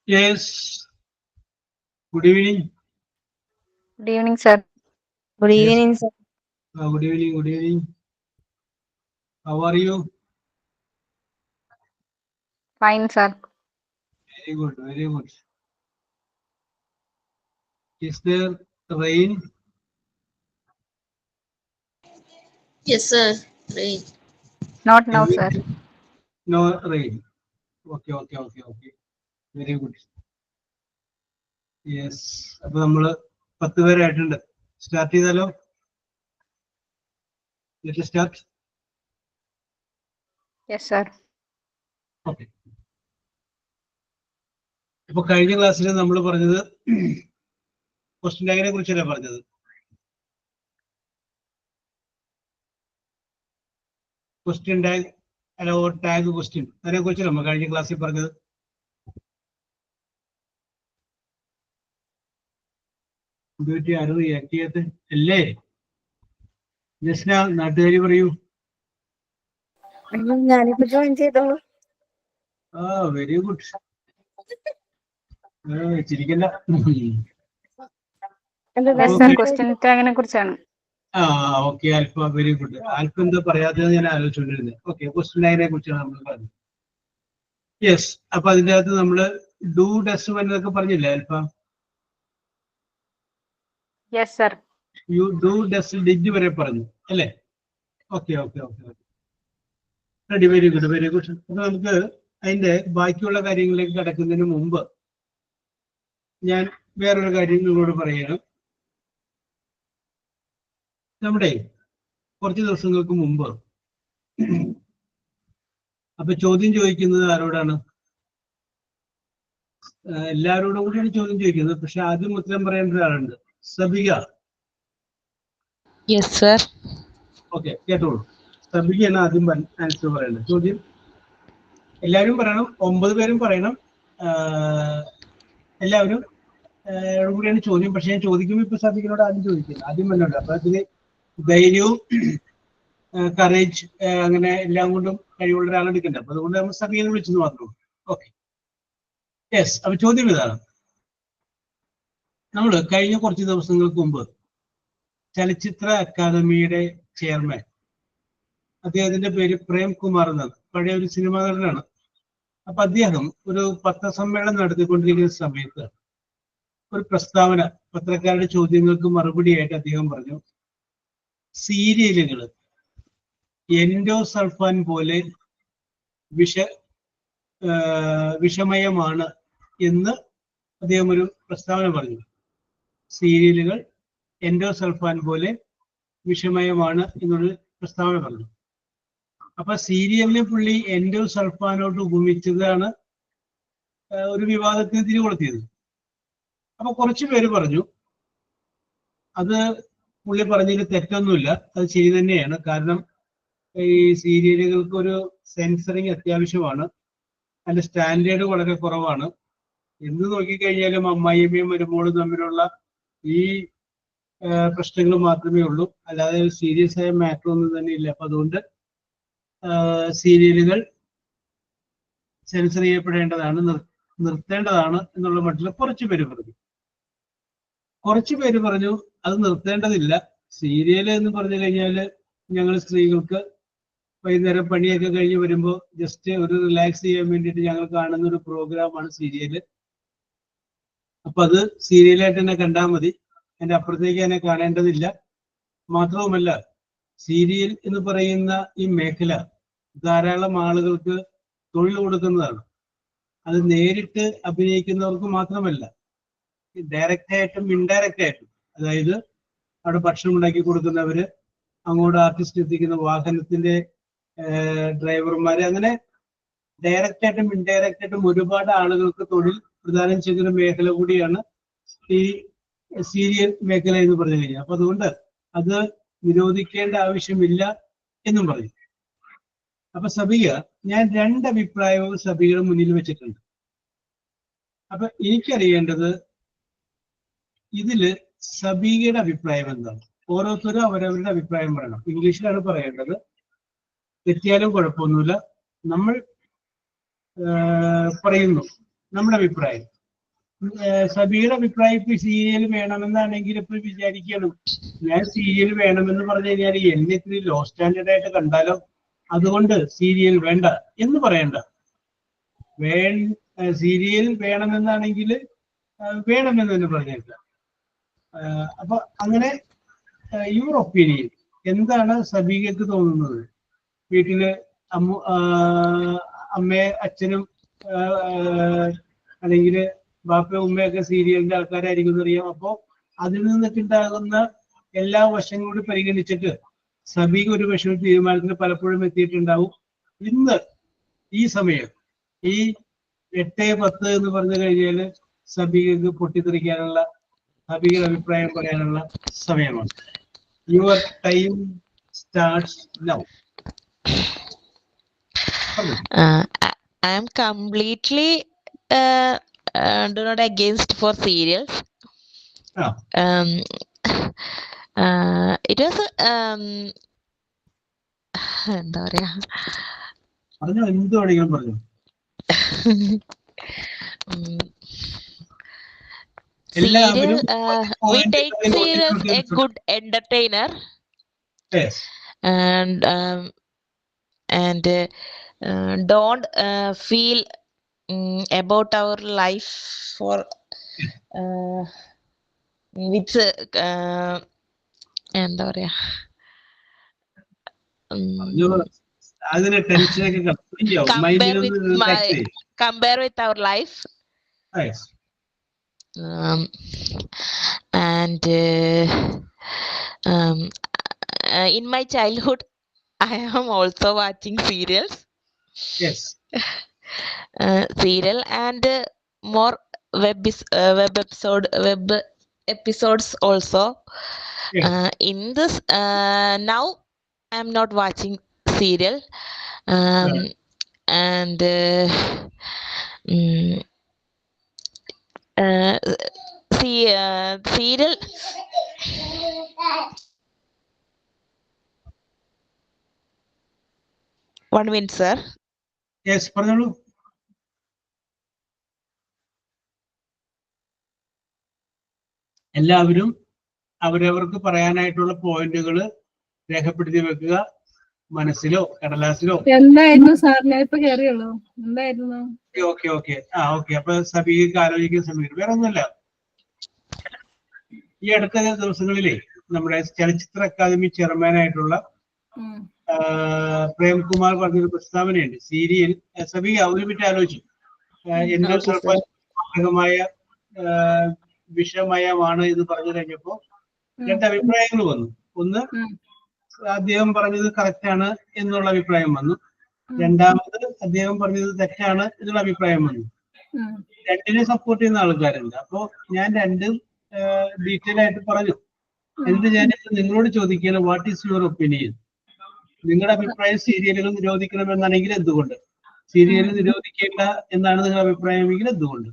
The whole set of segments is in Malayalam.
Yes. Good evening. Good evening, sir. Good Yes. evening, sir. Good evening. Good evening. How are you? Fine, sir. Very good. Very good. Is there rain? Yes, sir. Rain. Not now, Heavy? sir. No rain. Okay. Okay. Okay. Okay. Very good. Yes. അപ്പൊ നമ്മള് 10 പേരായിട്ടുണ്ട്. സ്റ്റാർട്ട് ചെയ്താലോ? Let us start. Yes, sir. Okay. അപ്പൊ കഴിഞ്ഞ ക്ലാസ്സിൽ നമ്മൾ പറഞ്ഞത് ക്വസ്റ്റ്യൻ ടാഗിനെ കുറിച്ചല്ലേ പറഞ്ഞത്. ക്വസ്റ്റ്യൻ ടാഗ് അല്ല ടാഗ് ക്വസ്റ്റ്യൻ അതിനെ കുറിച്ച് നമ്മൾ കഴിഞ്ഞ ക്ലാസ്സിൽ പറഞ്ഞത്. ആരും റിയാക്ട് ചെയ്യാത്ത അല്ലേ? ജസ്ന, നാട്ടുകാരി പറയൂ. ഞാനിപ്പോ ജോയിൻ ചെയ്തോളൂ. ആ വെരി ഗുഡ്. ചിരിക്കണ്ട. Yes, sir. Question ടാഗിനെ കുറിച്ചാണ്. ആ okay. Alpha very good. Alpha എന്താ പറയാത്തത് ഞാൻ ആലോചിച്ചുകൊണ്ടിരുന്നത്. ഓക്കെ, ക്വസ്റ്റ്യൻ ടാഗിനെ കുറിച്ചാണ് നമ്മൾ പറഞ്ഞത്. യെസ്. അപ്പൊ അതിന്റെ അകത്ത് നമ്മള് ഡു ഡസ് എന്നൊക്കെ പറഞ്ഞില്ലേ alpha? Yes, sir. You do does did വരെ പറഞ്ഞു അല്ലേ? Okay okay okay okay. Ready. Very good very good. അപ്പൊ നമുക്ക് അതിന്റെ ബാക്കിയുള്ള കാര്യങ്ങളിലേക്ക് കടക്കുന്നതിന് മുമ്പ് ഞാൻ വേറൊരു കാര്യം നിങ്ങളോട് പറയണം. നമ്മുടെ കുറച്ച് ദിവസങ്ങൾക്ക് മുമ്പ് അപ്പൊ ചോദ്യം ചോദിക്കുന്നത് ആരോടാണ്? എല്ലാവരോടും കൂടിയാണ് ചോദ്യം ചോദിക്കുന്നത്. പക്ഷെ ആദ്യം ഉത്തരം പറയേണ്ട ഒരാളുണ്ട്. സബിക. Yes sir. ഓക്കെ, കേട്ടോളൂ. സബികയാണ് ആദ്യം ആൻസർ പറയേണ്ടത്. ചോദ്യം എല്ലാവരും പറയണം. 9 പേരും പറയണം. എല്ലാവരും കൂടിയാണ് ചോദ്യം. പക്ഷെ ഞാൻ ചോദിക്കുമ്പോൾ ഇപ്പൊ സബികനോട് ആദ്യം ചോദിക്കുന്നത്. ആദ്യം വന്നുണ്ട്. അപ്പൊ അതിന് ധൈര്യവും കറേജ് അങ്ങനെ എല്ലാം കൊണ്ടും കഴിവുള്ള ഒരാളെ എടുക്കണ്ട. അപ്പൊ അതുകൊണ്ട് നമ്മൾ സബികനെ വിളിച്ചെന്ന് മാത്രമേ. ഓക്കെ. യെസ്. അപ്പൊ ചോദ്യം ഇതാണ്. നമ്മൾ കഴിഞ്ഞ കുറച്ച് ദിവസങ്ങൾക്ക് മുമ്പ് ചലച്ചിത്ര അക്കാദമിയുടെ ചെയർമാൻ, അദ്ദേഹത്തിന്റെ പേര് പ്രേം കുമാർ എന്നാണ്. പഴയ ഒരു സിനിമാ നടനാണ്. അപ്പൊ അദ്ദേഹം ഒരു പത്രസമ്മേളനം നടത്തിക്കൊണ്ടിരിക്കുന്ന സമയത്ത് ഒരു പ്രസ്താവന, പത്രക്കാരുടെ ചോദ്യങ്ങൾക്ക് മറുപടിയായിട്ട് അദ്ദേഹം പറഞ്ഞു, സീരിയലുകൾ എൻഡോസൾഫാൻ പോലെ വിഷമയമാണ് എന്ന് അദ്ദേഹം ഒരു പ്രസ്താവന പറഞ്ഞു. സീരിയലുകൾ എൻഡോസൾഫാൻ പോലെ വിഷമയമാണ് എന്നൊരു പ്രസ്താവന പറഞ്ഞു. അപ്പൊ സീരിയലിനെ പുള്ളി എൻഡോസൾഫാനോട്ട് ഉപമിച്ചതാണ് ഒരു വിവാദത്തിന് തിരികൊളുത്തിയത്. അപ്പൊ കുറച്ചു പേര് പറഞ്ഞു അത് പുള്ളി പറഞ്ഞതിൽ തെറ്റൊന്നുമില്ല, അത് ശരി തന്നെയാണ്. കാരണം ഈ സീരിയലുകൾക്ക് ഒരു സെൻസറിങ് അത്യാവശ്യമാണ്, അതിന്റെ സ്റ്റാൻഡേർഡ് വളരെ കുറവാണ്. എന്ത് നോക്കിക്കഴിഞ്ഞാലും അമ്മായിയമ്മയും മരുമോളും തമ്മിലുള്ള ഈ പ്രശ്നങ്ങൾ മാത്രമേ ഉള്ളൂ, അല്ലാതെ സീരിയസ് ആയ മാറ്റർ ഒന്നും തന്നെ ഇല്ല. അപ്പൊ അതുകൊണ്ട് സീരിയലുകൾ സെൻസർ ചെയ്യപ്പെടേണ്ടതാണ്, നിർത്തേണ്ടതാണ് എന്നുള്ള മട്ടിൽ കുറച്ചു പേര് പറഞ്ഞു. കുറച്ചു പേര് പറഞ്ഞു അത് നിർത്തേണ്ടതില്ല. സീരിയൽ എന്ന് പറഞ്ഞു കഴിഞ്ഞാല് ഞങ്ങൾ സ്ത്രീകൾക്ക് വൈകുന്നേരം പണിയൊക്കെ കഴിഞ്ഞ് വരുമ്പോൾ ജസ്റ്റ് ഒരു റിലാക്സ് ചെയ്യാൻ വേണ്ടിയിട്ട് ഞങ്ങൾ കാണുന്ന ഒരു പ്രോഗ്രാമാണ് സീരിയല്. അപ്പൊ അത് സീരിയലായിട്ട് തന്നെ കണ്ടാൽ മതി, അതിന്റെ അപ്പുറത്തേക്ക് തന്നെ കാണേണ്ടതില്ല. മാത്രവുമല്ല, സീരിയൽ എന്ന് പറയുന്ന ഈ മേഖല ധാരാളം ആളുകൾക്ക് തൊഴിൽ കൊടുക്കുന്നതാണ്. അത് നേരിട്ട് അഭിനയിക്കുന്നവർക്ക് മാത്രമല്ല, ഡയറക്റ്റ് ആയിട്ടും ഇൻഡയറക്റ്റ് ആയിട്ടും. അതായത് അവിടെ ഭക്ഷണം ഉണ്ടാക്കി കൊടുക്കുന്നവര്, അങ്ങോട്ട് ആർട്ടിസ്റ്റ് എത്തിക്കുന്ന വാഹനത്തിന്റെ ഡ്രൈവർമാര്, അങ്ങനെ ഡയറക്റ്റ് ആയിട്ടും ഇൻഡയറക്റ്റ് ആയിട്ടും ഒരുപാട് ആളുകൾക്ക് തൊഴിൽ പ്രദാനം ചെയ്യുന്ന മേഖല കൂടിയാണ് ഈ സീരിയൽ മേഖല എന്ന് പറഞ്ഞു കഴിഞ്ഞാൽ. അപ്പൊ അതുകൊണ്ട് അത് നിരോധിക്കേണ്ട ആവശ്യമില്ല എന്നും പറയും. അപ്പൊ സബിക, ഞാൻ 2 അഭിപ്രായവും സബികയുടെ മുന്നിൽ വെച്ചിട്ടുണ്ട്. അപ്പൊ എനിക്കറിയേണ്ടത് ഇതില് സബികയുടെ അഭിപ്രായം എന്താണ്? ഓരോരുത്തരും അവരവരുടെ അഭിപ്രായം പറയണം. ഇംഗ്ലീഷിലാണ് പറയേണ്ടത്. തെറ്റിയാലും കുഴപ്പമൊന്നുമില്ല. നമ്മൾ പറയുന്നു നമ്മുടെ അഭിപ്രായം. സബിയുടെ അഭിപ്രായം ഇപ്പൊ സീരിയൽ വേണമെന്നാണെങ്കിൽ ഇപ്പൊ വിചാരിക്കണം, ഞാൻ സീരിയൽ വേണമെന്ന് പറഞ്ഞു കഴിഞ്ഞാൽ എന്നെ ഇത്തിരി ലോ സ്റ്റാൻഡേർഡ് ആയിട്ട് കണ്ടാലോ, അതുകൊണ്ട് സീരിയൽ വേണ്ട എന്ന് പറയണ്ട. സീരിയൽ വേണമെന്നാണെങ്കിൽ വേണമെന്ന് തന്നെ പറഞ്ഞേക്കാം. അപ്പൊ അങ്ങനെ യുവർ ഒപ്പീനിയൻ എന്താണ് സബീകക്ക് തോന്നുന്നത്? വീട്ടില് അമ്മയെ അച്ഛനും അല്ലെങ്കിൽ ബാപ്പയും ഉമ്മയൊക്കെ സീരിയലിന്റെ ആൾക്കാരായിരിക്കും എന്നറിയാം. അപ്പോ അതിൽ നിന്നൊക്കെ ഉണ്ടാകുന്ന എല്ലാ വശങ്ങളും കൂടി പരിഗണിച്ചിട്ട് സബീക ഒരു പക്ഷേ തീരുമാനത്തിന് പലപ്പോഴും എത്തിയിട്ടുണ്ടാവും. ഇന്ന് ഈ സമയം ഈ 8:10 എന്ന് പറഞ്ഞു കഴിഞ്ഞാൽ സബീകക്ക് പൊട്ടിത്തെറിക്കാനുള്ള, സബീകയുടെ അഭിപ്രായം പറയാനുള്ള സമയമാണ്. Your time starts now. I am completely do not against for serials. It was എന്താ പറയാ, പറഞ്ഞു എന്ത് വേണമെങ്കിലും പറഞ്ഞു. Serial, we take serial as a good entertainer. Yes. And don't feel about our life for with എന്താ പറയാ, അതിനെ ടെൻഷനൊക്കെ compare with our life. Yes. And in my childhood I am also watching serials. Yes. Serial and more web episodes also. Yes. In this now I am not watching serial. And serial. One minute, sir. Yes, പറഞ്ഞോളൂ. എല്ലാവരും അവരവർക്ക് പറയാനായിട്ടുള്ള പോയിന്റുകൾ രേഖപ്പെടുത്തി വെക്കുക, മനസ്സിലോ കടലാസിലോ. എന്തായിരുന്നു സാർ? ഞാൻ ഇപ്പൊ കേറിയുള്ളൂ. എന്തായിരുന്നു? ഓക്കെ. ഓക്കെ. അപ്പൊ സബീക്ക് ആലോചിക്കുന്ന സമയത്ത് വേറെ ഒന്നുമല്ല. ഈ അടുത്ത ദിവസങ്ങളിലെ നമ്മുടെ ചലച്ചിത്ര അക്കാദമി ചെയർമാനായിട്ടുള്ള പ്രേംകുമാർ പറഞ്ഞൊരു പ്രസ്താവനയുണ്ട്. സീരിയൽ സബീക ഒരു മിനിറ്റ് ആലോചിച്ചു എന്നാൽ സ്വല്പമായ വിഷമയമാണ് എന്ന് പറഞ്ഞു കഴിഞ്ഞപ്പോ രണ്ട് അഭിപ്രായങ്ങൾ വന്നു. ഒന്ന്, അദ്ദേഹം പറഞ്ഞത് കറക്റ്റാണ് എന്നുള്ള അഭിപ്രായം വന്നു. രണ്ടാമത്, അദ്ദേഹം പറഞ്ഞത് തെറ്റാണ് എന്നുള്ള അഭിപ്രായം വന്നു. രണ്ടിനെ സപ്പോർട്ട് ചെയ്യുന്ന ആൾക്കാരുണ്ട്. അപ്പോ ഞാൻ രണ്ടും ഡീറ്റെയിൽ ആയിട്ട് പറഞ്ഞു. എന്നിട്ട് ഞാനിപ്പോ നിങ്ങളോട് ചോദിക്കുകയാണ്, വാട്ട് ഈസ് യുവർ ഒപ്പീനിയൻ? നിങ്ങളുടെ അഭിപ്രായം സീരിയലുകൾ നിരോധിക്കണമെന്നാണെങ്കിൽ എന്തുകൊണ്ട്? സീരിയൽ നിരോധിക്കേണ്ട എന്നാണ് നിങ്ങളുടെ അഭിപ്രായമെങ്കിൽ എന്തുകൊണ്ട്?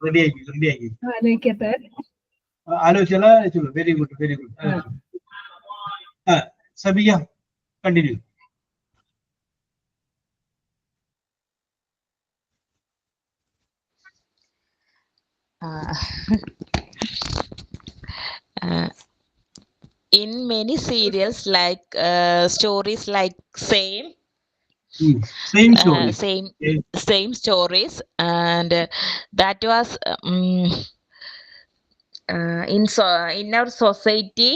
റെഡിയാക്കി ആലോചിച്ചോളൂ. Very good. Sabiya continue. In many serials, like stories like same stories, and that was in our society.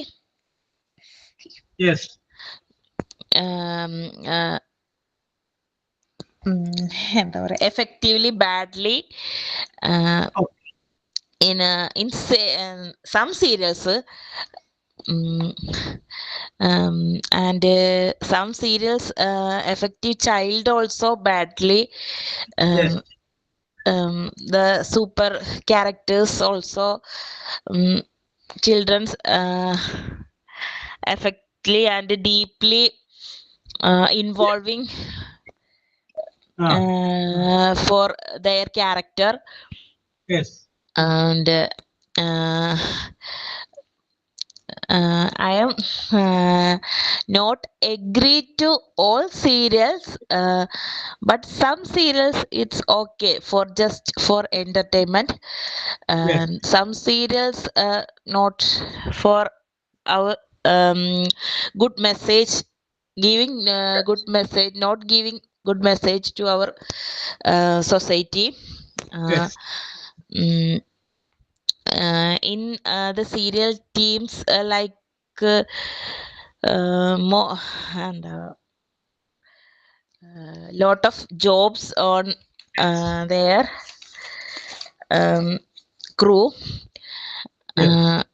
Yes. Effectively badly in some serials, and some serials affected child also badly. Yes. The super characters also children's affectly and deeply involving for their character. Yes. And I am not agree to all serials, but some serials it's okay for just for entertainment. Some serials not for our good message, giving good message, not giving good message to our society. Yes. In the serial teams like more and lot of jobs on their crew. And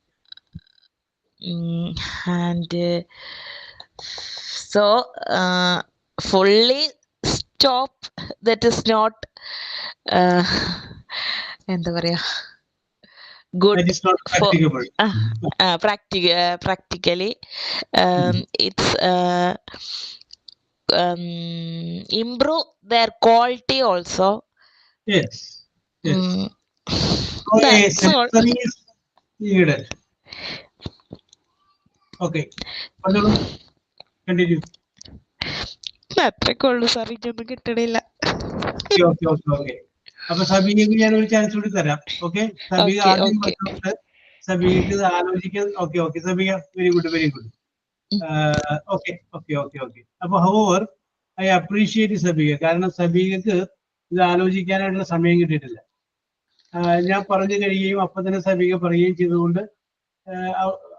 so fully stop, that is not എന്താ പറയാ good That is not for practicable. practically it's improve their quality also. Yes. Yes. That's all. Sensory is needed. Okay. Continue. അത്രയൊക്കെ ഉള്ളു സാർ, ഇതൊന്നും കിട്ടണില്ല. Okay. അപ്പൊ സബീക്ക് ഞാൻ ഒരു ചാൻസ് കൂടി തരാം. ഓക്കെ, സബീക ആദ്യം പറഞ്ഞിട്ട് സബീക്ക് ആലോചിക്കാൻ. Okay Sabika, very good. Okay. അപ്പൊ ഹൗവർ ഐ അപ്രീഷിയേറ്റ് സബീക, കാരണം സബീകക്ക് ഇത് ആലോചിക്കാനായിട്ടുള്ള സമയം കിട്ടിയിട്ടില്ല. ഞാൻ പറഞ്ഞു കഴിയുകയും അപ്പൊ തന്നെ സബീക പറയുകയും ചെയ്തുകൊണ്ട്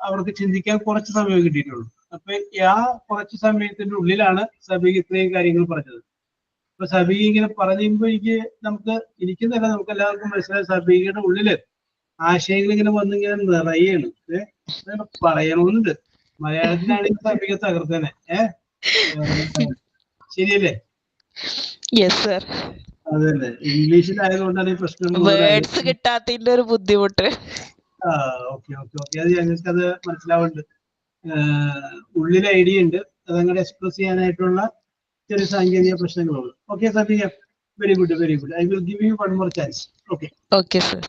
അവർക്ക് ചിന്തിക്കാൻ കുറച്ച് സമയം കിട്ടിയിട്ടുള്ളൂ. അപ്പൊ ആ കുറച്ച് സമയത്തിന്റെ ഉള്ളിലാണ് സബീക ഇത്രയും കാര്യങ്ങൾ പറഞ്ഞത്. അപ്പൊ സബീക ഇങ്ങനെ പറയുമ്പോ എനിക്കെന്നല്ല, നമുക്ക് എല്ലാവർക്കും മനസ്സിലായി സബീകയുടെ ഉള്ളില് ആശയങ്ങൾ ഇങ്ങനെ വന്നിങ്ങനെ നിറയാണ്. പറയണമെന്നുണ്ട്. മലയാളത്തിലാണെങ്കിൽ സബീക തകർത്തനെ. ശരിയല്ലേ? അതല്ലേ, ഇംഗ്ലീഷിലായതുകൊണ്ടാണ് ഈ പ്രശ്നം. വേർഡ്സ് കിട്ടാത്തതിന്റെ ഒരു ബുദ്ധിമുട്ട്. ഓക്കെ. അത് ഞങ്ങൾക്കത് മനസ്സിലാവുന്നുണ്ട്. ഉള്ളിൽ ഐഡിയ ഉണ്ട്, അതങ്ങനെ എക്സ്പ്രസ് ചെയ്യാനായിട്ടുള്ള ചെറിയ സാങ്കേതിക പ്രശ്നങ്ങളുള്ളൂ. Okay Sabika, very good. I will give you one more chance. Okay sir,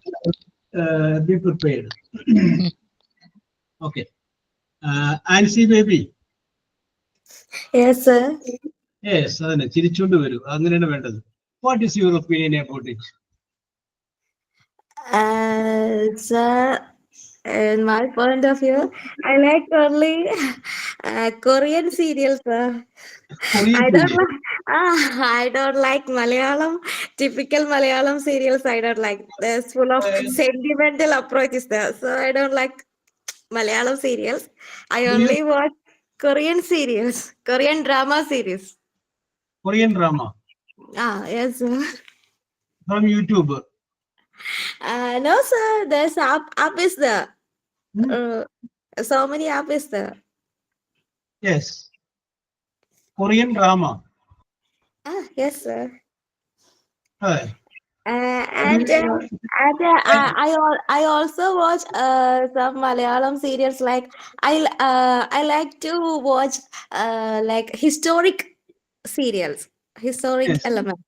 be prepared. Okay, Ancy Baby. Yes, sir. Yes, അതന്നെ, ചിരിച്ചുകൊണ്ട് വരൂ, അങ്ങനെയാണ് വേണ്ടത്. What is your opinion about it? Sir, in my point of view, I like only Korean serials, sir. I don't like Malayalam, typical Malayalam serials. I don't like. There's full of sentimental approach is there, so I don't like Malayalam serials. I only watch Korean serials, Korean drama series. Korean drama? Yes, sir. From YouTube? No, sir. There's app is there. So many app is there. Yes. Korean drama? Yes, sir. Hi. And I also watch some Malayalam serials. Like I like to watch like historic serials, historic elements.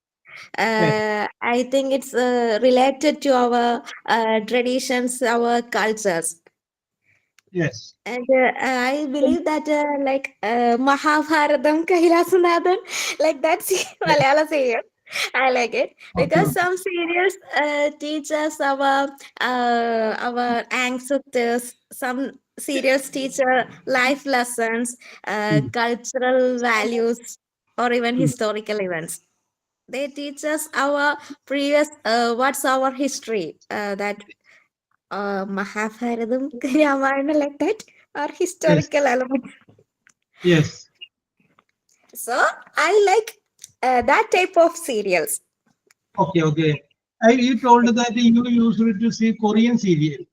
I think it's related to our traditions, our cultures. Yes. And I believe that like Mahabharatam, Kailasanathan, like that's Malayalam serial. I like it because some serials teach us our ancestors. Some serials teach life lessons, cultural values, or even historical events. They teach us our previous what's our history, that Mahabharatam, Ramayana, like that, are historical elements. Yes. So I like that type of serials. Okay. You told that you used to see Korean serial,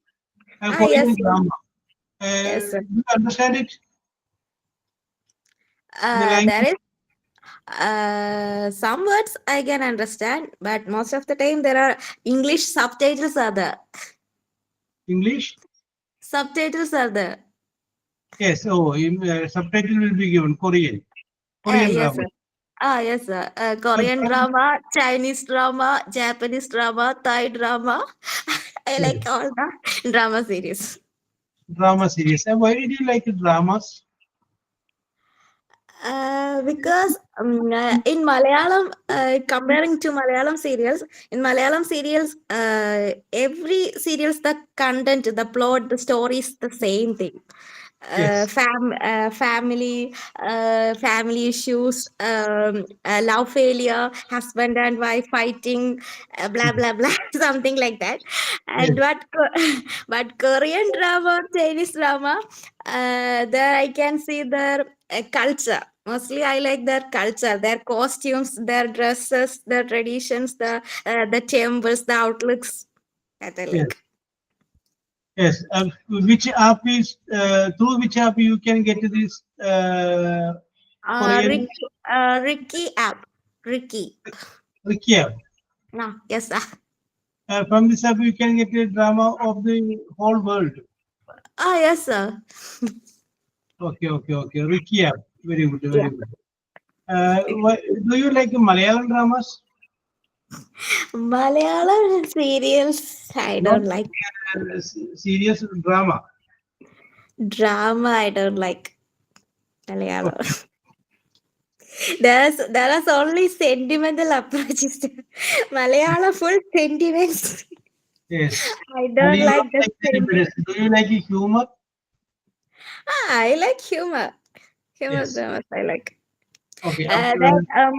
Korean drama. Yes, sir. Do you understand it? There is some words I can understand, but most of the time there are English subtitles are there. English Subtitles are there. Yes. Subtitle will be given. Korean Yes, drama. sir. Yes, sir. Korean drama, Chinese drama, Japanese drama, Thai drama. I like all the drama series. drama series. And why did you like dramas? Because in Malayalam, comparing to Malayalam serials, in Malayalam serials, every serials, the content, the plot, the story is the same thing. Yes. Family, family issues, love failure, husband and wife fighting, blah blah blah, something like that. And Yes. but Korean drama, Chinese drama, there I can see their culture. Mostly, I like their culture, their costumes, their dresses, their traditions, the temples, the outlooks. That I Yes. like. Yes. Which app is through which app you can get this Korean Ricky app. Ricky. Wiki app? No, yes, sir. From this app you can get a drama of the whole world. Oh, yes, sir. Okay. Wiki app. Very good. Yeah. Good. Do you like Malayalam dramas? Malayalam serials, I Not don't like. serious drama. Drama, I don't like. Malayalam. Okay. There are only sentimental approaches to Malayalam, full sentiments. Yes. I And don't you like don't the like sentiment. Do you like humor? I like humor. Humor Yes. dramas, I like. Okay. That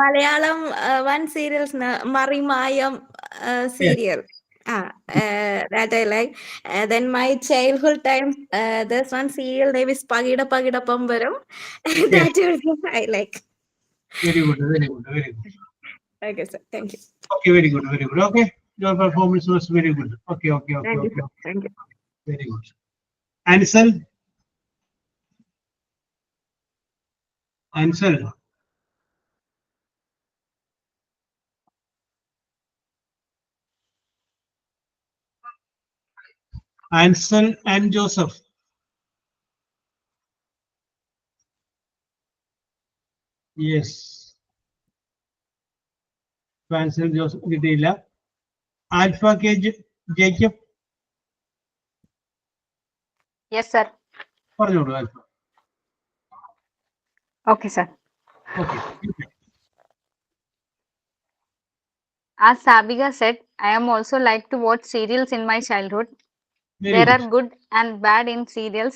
Malayalam one serials, Marimayam Yes. serial. That I like. Then my childhood times, there's one serial name is Pagida Pagida Pambaram. Yes. That also I like. Very good. Okay, sir. Thank you. Okay, very good. Okay. Your performance was very good. Okay. Thank you, sir. Thank you. Very good. Ansel. Ansel and Joseph. Yes. Ansel Joseph കിട്ടിയില്ല. Alpha K Jacob. Yes, sir. പറഞ്ഞോളൂ Alpha. Okay, sir. Okay. As Sabiga said, I am also like to watch serials in my childhood. Very There good. are good and bad in serials.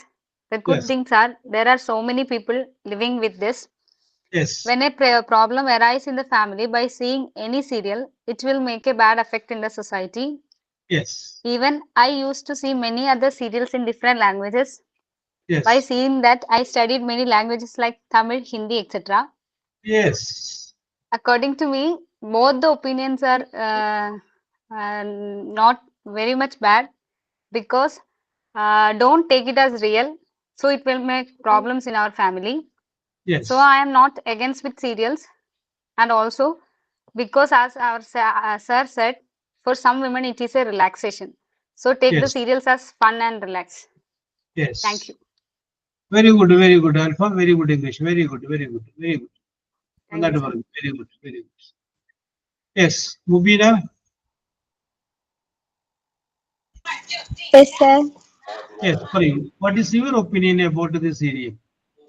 The good Yes. things are there are so many people living with this. Yes. When a problem arises in the family by seeing any serial, it will make a bad effect in the society. Yes. Even I used to see many other serials in different languages. Yes. By seeing that, I studied many languages like Tamil, Hindi, etc. Yes. According to me, both the opinions are not very much bad because don't take it as real, so it will make problems in our family. Yes. So I am not against with serials, and also because as our sir said, for some women it is a relaxation. So take the Yes. serials as fun and relax. Yes. Thank you. Very good, Alpha. Very good English. Very good. Thank you, sir. Very good. Yes. Mubina. Yes, sir. Yes. For you. What is your opinion about this serial?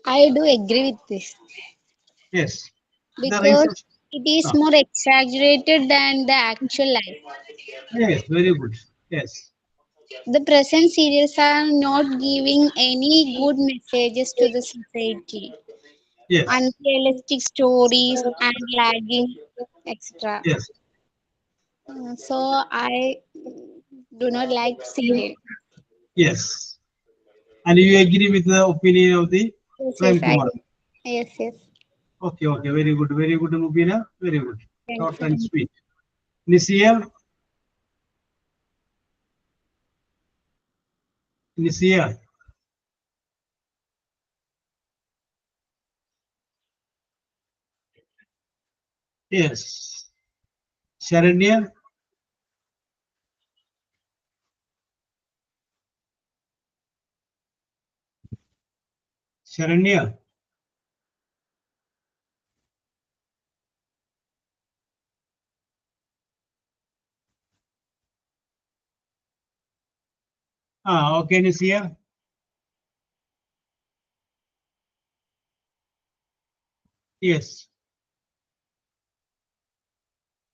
I do agree with this Yes. The because reasons. it is Ah, more exaggerated than the actual life. yes. Very good. Yes. The present serials are not giving any good messages to the society. Yes. Unrealistic stories and lagging, etc. Yes. So I do not like serial. Yes. And you agree with the opinion of the Yes, Prem yes, Kumar? yes. Okay. Very good, Mubina. Very good. Thank Short you. and sweet. Nisia. Yes. Sharanya. Okay, Nisia. Yes.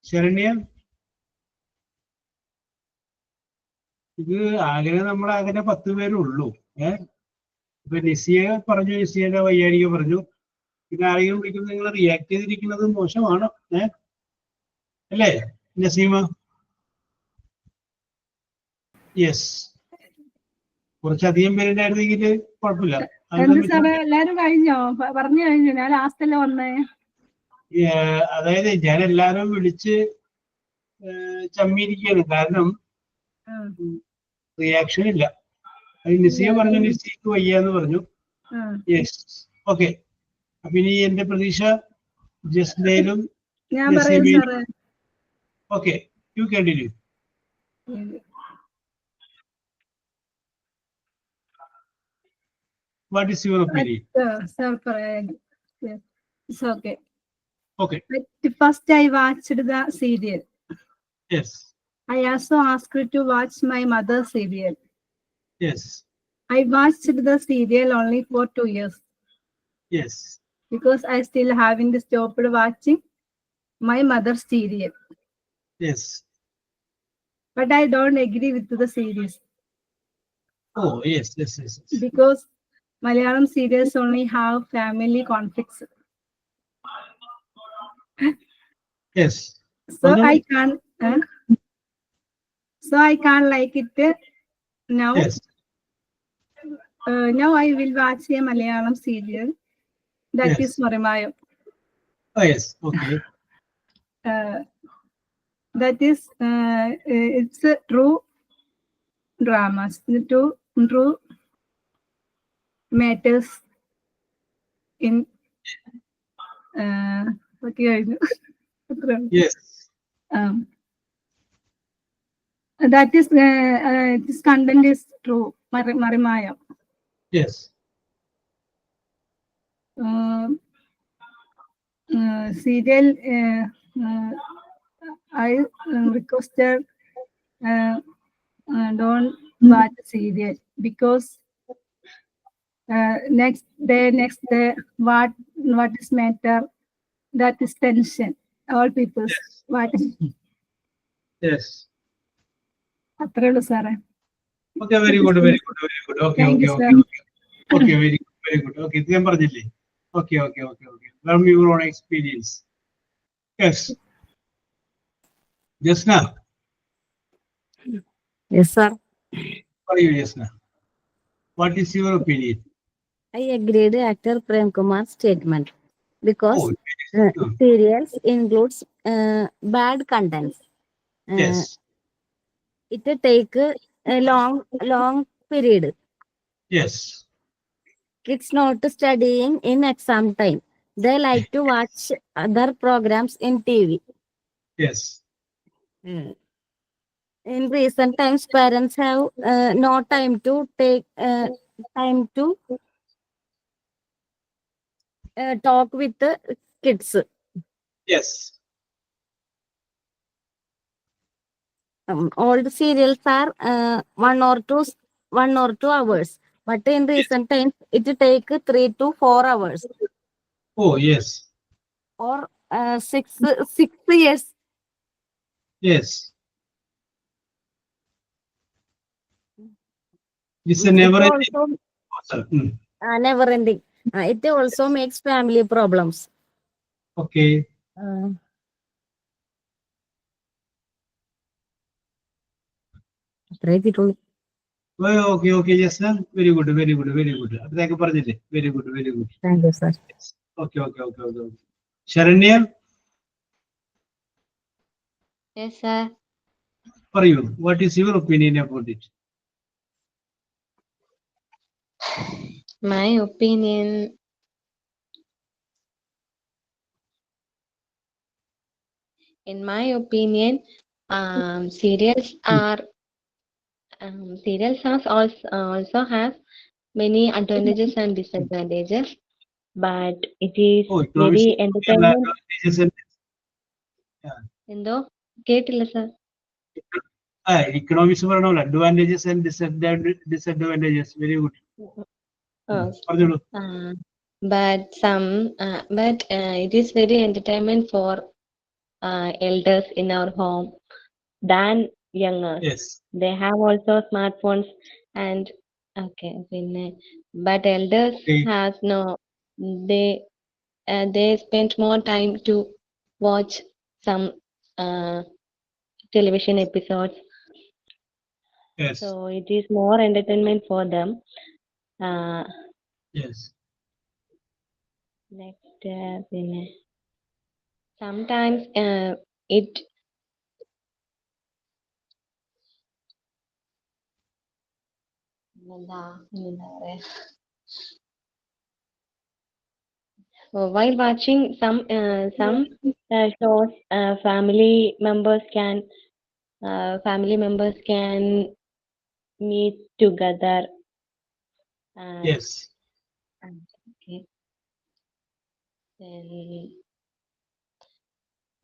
Saranya, ഇത് ആകെ നമ്മളാകെ 10 പേരേ ഉള്ളൂ. ഇപ്പൊ നിസിയെ പറഞ്ഞു, നിസിയുടെ വയ്യാഴിക പറഞ്ഞു. പിന്നെ ആരെങ്കിലും വിളിക്കുന്നത് നിങ്ങൾ റിയാക്ട് ചെയ്തിരിക്കുന്നത് മോശമാണ്. അല്ലേ നസീമ? യെസ്. കുറച്ചധികം പേരുണ്ടായിരുന്നെങ്കിൽ കുഴപ്പമില്ല. എന്ത് സാറേ എല്ലാരും കഴിഞ്ഞോ? പറഞ്ഞു കഴിഞ്ഞു. ഞാൻ ലാസ്റ്റ് അല്ലേ വന്നേ. അതായത് ഞാൻ എല്ലാരും വിളിച്ച് ചമ്മിയിരിക്കുകയാണ്. കാരണം റിയാക്ഷൻ ഇല്ല. നിസിയെ പറഞ്ഞു, നിസിക്ക് വയ്യാന്ന് പറഞ്ഞു. Yes, okay. അപ്പൊ ഇനി എന്റെ പ്രതീക്ഷ ജസ്നയിലും നസീമയിലും. Okay, you continue. What is your opinion? Sir, yes, it's okay. Okay. First, I watched the serial. Yes. I also asked to watch my mother's serial. Yes. I watched the serial only for 2 years. Yes. Because I still haven't stopped watching my mother's serial. Yes. But I don't agree with the series. Oh, yes. Because Malayalam serials only have family conflicts. Yes. So I can't like it now. Yes. Now I will watch a Malayalam serial that is Marimayam. Oh, yes. Okay. That is it's a true dramas, true matters in Yes. That is this content is true. Marimayam. Yes. Serial I requested don't watch serial because next day what is matter, that is tension. All people what Yes. അത്രയുള്ളൂ സാറേ. Okay, very good. Okay, Thank you, okay. sir. Okay, very good. Okay, ഇത് ഞാൻ പറഞ്ഞില്ലേ? Okay. From your own experience. Yes. Jasna. Yes, sir. What are you, Jasna? What is your opinion? I agree with actor Prem Kumar's statement because Oh, serials includes bad contents. yes. It take a long period. Yes. Kids not studying in exam time. They like to watch other programs in TV. Yes. In recent times, parents have no time to take time to talk with the kids. Yes. All the serials are 1 or 2 hours, but in recent times it take 3 to 4 hours Oh, yes. or 6 years. Yes. It's a It never also ending. never ending. It also makes family problems. Okay. Okay, yes, sir. Very good. അതൊക്കെ പറഞ്ഞില്ലേ? Very good. Thank you, sir. Okay. Sharanya, Yes, sir. പറയൂ. What is your opinion about it? My opinion, serials also has many advantages and disadvantages, but it is very entertainment. എന്തോ കേട്ടില്ല സർ. Economics പറഞ്ഞോളൂ. Advantages and disadvantages. Very good. പറഞ്ഞോളൂ. but it is very entertainment for elders in our home than youngers. Yes. They have also smartphones and okay, but elders Okay. has no. They spend more time to watch some television episodes. Yes. So it is more entertainment for them. Yes. Next, sometimes it while watching some shows, family members can meet together. Yes. Okay. Then,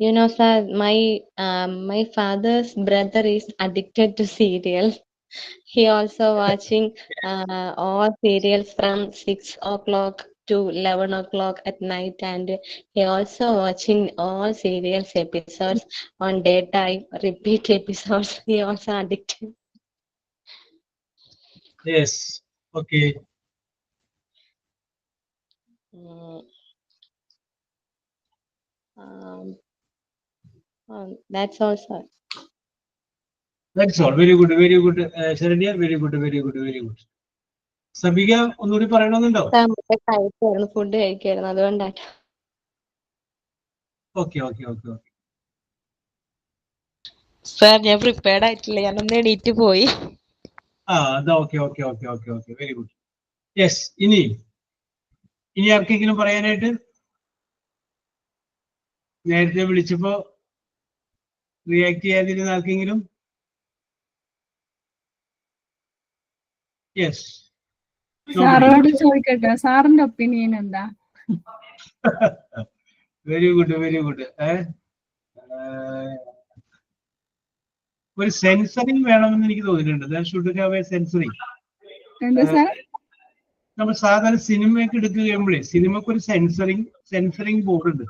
you know, sir, my father's brother is addicted to serials. He also watching all serials from 6 o'clock to 11 o'clock at night, and he also watching all serials episodes on daytime, repeat episodes. He also addicted. Yes. Okay. That's all, sir. That's all. Very good. Very good. Sharanya, very good. Very good. Very good. സബിക ഒന്നുകൂടി പറയണമെന്നുണ്ടോ? ഫുഡ് കഴിക്കായിരുന്നു അതുകൊണ്ടാണ്. Okay okay okay okay. Sir ഞാൻ പ്രിപ്പയർഡ് ആയിട്ടില്ല, ഞാനൊന്ന് എണീറ്റ് പോയി. അതാ okay okay okay okay okay very good. Yes. ഇനി ആർക്കെങ്കിലും പറയാനായിട്ട്? നേരത്തെ വിളിച്ചപ്പോ റിയാക്ട് ചെയ്യാതിരുന്ന ആർക്കെങ്കിലും? യെസ്. സാറോട് ചോദിക്കട്ടെ, സാറിന്റെ ഒപ്പീനിയൻ എന്താ? Very good very good. ഒരു സെൻസറിങ് വേണമെന്ന് എനിക്ക് തോന്നിയിട്ടുണ്ട്. സെൻസറിങ് എന്താ സാർ? നമ്മൾ സാധാരണ സിനിമയൊക്കെ എടുക്കുകയാകുമ്പോഴേ സിനിമക്ക് ഒരു സെൻസറിങ് ബോർഡ് ഉണ്ട്.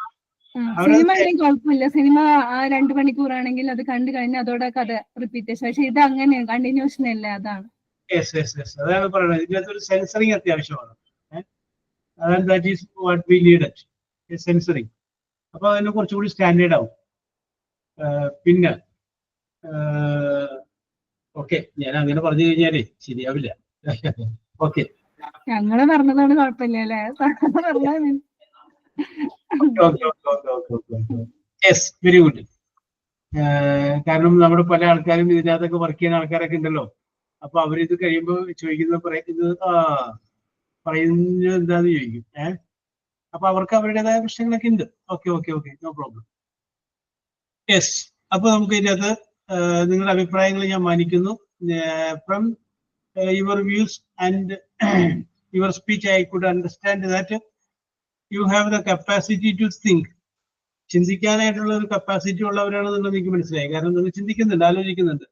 സിനിമ ആണെങ്കിൽ കുഴപ്പമില്ല. സിനിമ 2 മണിക്കൂറാണെങ്കിൽ അത് കണ്ടു കഴിഞ്ഞാൽ അതോടെ കഥ റിപ്പീറ്റേഷൻ. പക്ഷെ ഇത് അങ്ങനെയാണ്, കണ്ടിന്യൂഷൻ അല്ല. അതാണ് അതാണ് പറയുന്നത്. ഇതിനകത്ത് ഒരു സെൻസറിങ് അത്യാവശ്യമാണ്. അതാണ് that is what we need it, censoring. അപ്പൊ അതിന് കുറച്ചുകൂടി സ്റ്റാൻഡേർഡ് ആവും. പിന്നെ ഓക്കെ, ഞാൻ അങ്ങനെ പറഞ്ഞു കഴിഞ്ഞാലേ ശരിയാവില്ല. ഓക്കെ, ഞങ്ങള് പറഞ്ഞതാണ് കുഴപ്പമില്ല അല്ലേ? Yes very good. കാരണം നമ്മുടെ പല ആൾക്കാരും ഇതിനകത്തൊക്കെ വർക്ക് ചെയ്യുന്ന ആൾക്കാരൊക്കെ ഉണ്ടല്ലോ. അപ്പൊ അവരിത് കഴിയുമ്പോ പറയുന്നത് എന്താന്ന് ചോദിക്കും. അപ്പൊ അവർക്ക് അവരുടേതായ പ്രശ്നങ്ങളൊക്കെ ഉണ്ട്. Okay okay okay, no problem. Yes. അപ്പൊ നമുക്ക് ഇതിനകത്ത് നിങ്ങളുടെ അഭിപ്രായങ്ങൾ ഞാൻ മാനിക്കുന്നു. From your views and your speech I could understand that you have the capacity to think. ചിന്തിക്കാനായിട്ടുള്ള ഒരു കപ്പാസിറ്റി ഉള്ളവരാണെന്നുള്ളത് എനിക്ക് മനസ്സിലായി. കാരണം നിങ്ങൾ ചിന്തിക്കുന്നുണ്ട്, ആലോചിക്കുന്നുണ്ട്.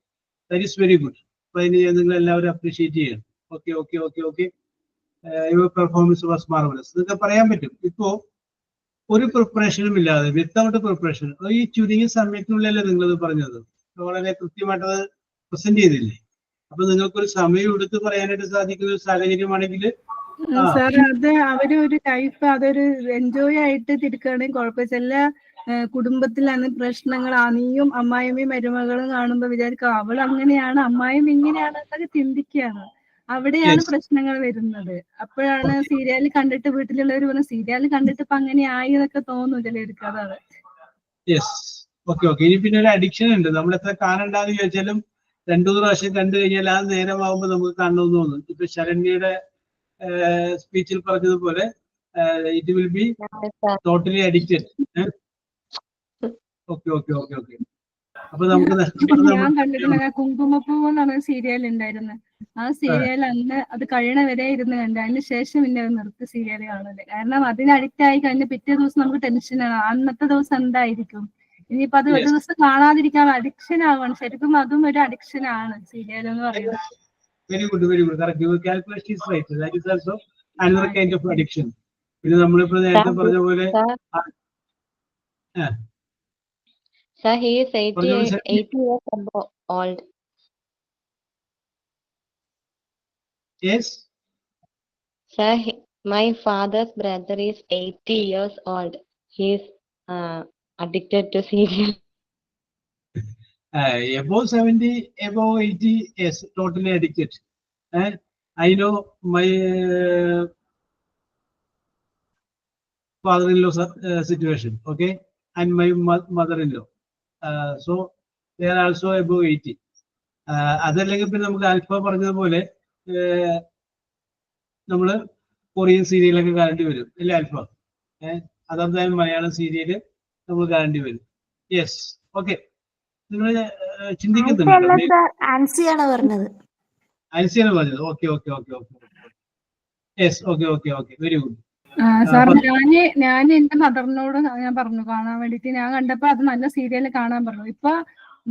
That is very good. അപ്പൊ അതിന് നിങ്ങൾ എല്ലാവരും അപ്രീഷിയേറ്റ് ചെയ്യണം. Okay okay okay okay. Your performance was marvellous. നിങ്ങൾക്ക് പറയാൻ പറ്റും. ഇപ്പോ ഒരു പ്രിപ്പറേഷനും ഇല്ലാതെ, വിത്തൗട്ട് പ്രിപ്പറേഷൻ, ഈ ചുരുങ്ങിയ സമയത്തിനുള്ളിലല്ലേ നിങ്ങളത് പറഞ്ഞത്. വളരെ കൃത്യമായിട്ടത് പ്രസന്റ് ചെയ്തില്ലേ? അപ്പൊ നിങ്ങൾക്കൊരു സമയം എടുത്ത് പറയാനായിട്ട് സാധിക്കുന്ന ഒരു സാഹചര്യമാണെങ്കിൽ സാർ, അത് അവര് ഒരു ലൈഫ് അതൊരു എൻജോയ് ആയിട്ട് തിരിക്കുകയാണെങ്കിൽ കുഴപ്പമില്ല. ചില കുടുംബത്തിലാണ് പ്രശ്നങ്ങൾ. നീയും അമ്മായിമ്മയും മരുമകളും കാണുമ്പോ വിചാരിക്കും അവൾ അങ്ങനെയാണ്, അമ്മായിയും ഇങ്ങനെയാണ് എന്നൊക്കെ ചിന്തിക്കുകയാണ്. അവിടെയാണ് പ്രശ്നങ്ങൾ വരുന്നത്. അപ്പോഴാണ് സീരിയൽ കണ്ടിട്ട് വീട്ടിലുള്ളവർ പറഞ്ഞ സീരിയൽ കണ്ടിട്ട് ഇപ്പൊ അങ്ങനെ ആയി എന്നൊക്കെ തോന്നും ചിലർക്ക്. അതാണ്. Okay okay. ഇനി പിന്നെ ഒരു അഡിക്ഷൻ ഉണ്ട്. നമ്മൾ എത്ര കാണണ്ടെന്ന് ചോദിച്ചാലും 2-3 പ്രാവശ്യം കണ്ടു കഴിഞ്ഞാൽ ആ നേരമാകുമ്പോൾ നമുക്ക് കാണണമെന്ന് തോന്നും. ഇപ്പൊ ശരണ്യയുടെ സ്പീച്ചിൽ പറഞ്ഞതുപോലെ it will be totally addicted. Okay okay okay okay. അപ്പൊ നമുക്ക് ഞാൻ കണ്ടിട്ടുള്ള കുങ്കുമപ്പൂവ് എന്ന് പറഞ്ഞ സീരിയൽ ഉണ്ടായിരുന്നു. ആ സീരിയൽ അന്ന് അത് കഴിയണ വരെ ഇരുന്ന് കണ്ട്, അതിന് ശേഷം പിന്നെ അത് നിർത്തി സീരിയൽ കാണുന്നത്. കാരണം അതിന് അഡിക്റ്റ് ആയി കഴിഞ്ഞ പിറ്റേ ദിവസം നമുക്ക് ടെൻഷനാണ്. അന്നത്തെ ദിവസം എന്തായിരിക്കും, ഇനിയിപ്പോ അത് ഒരു ദിവസം കാണാതിരിക്കാൻ അഡിക്ഷൻ ആവാണ്. ശരിക്കും അതും ഒരു അഡിക്ഷൻ ആണ് സീരിയൽ എന്ന് പറയുന്നത്. Very good, very good. Correct. Your calculation is right. That is also another kind of addiction. പിന്നെ നമ്മളിപ്പോ നേരത്തെ പറഞ്ഞ പോലെ Sir, he is 80 പറഞ്ഞോളൂ sir. years old. Yes. Sir, my father's brother is 80 years old. He is addicted to serial. Above 70, above 80, yes, totally addicted. I know my father-in-law situation, okay, and my mother-in-law. So they are also above 80. അതല്ലെങ്കിൽ പിന്നെ നമുക്ക് ആൽഫ പറഞ്ഞതുപോലെ നമ്മള് കൊറിയൻ സീരിയലൊക്കെ കാണേണ്ടി വരും അല്ലേ ആൽഫ? അതെന്തായാലും മലയാളം സീരിയല് നമ്മൾ കാണേണ്ടി വരും. Yes, okay. നിങ്ങൾ ചിന്തിക്കുന്നുണ്ട്? ആൻസിയാണ് പറഞ്ഞത്. ആൻസിയാണ് പറഞ്ഞത്. Okay okay okay okay. Yes, okay okay okay, very good. Sir, ഞാൻ എന്റെ മദറിനോട് ഞാൻ പറഞ്ഞു കാണാൻ വേണ്ടിട്ട്. ഞാൻ കണ്ടപ്പോ അത് നല്ല സീരിയൽ കാണാൻ പറഞ്ഞു. ഇപ്പൊ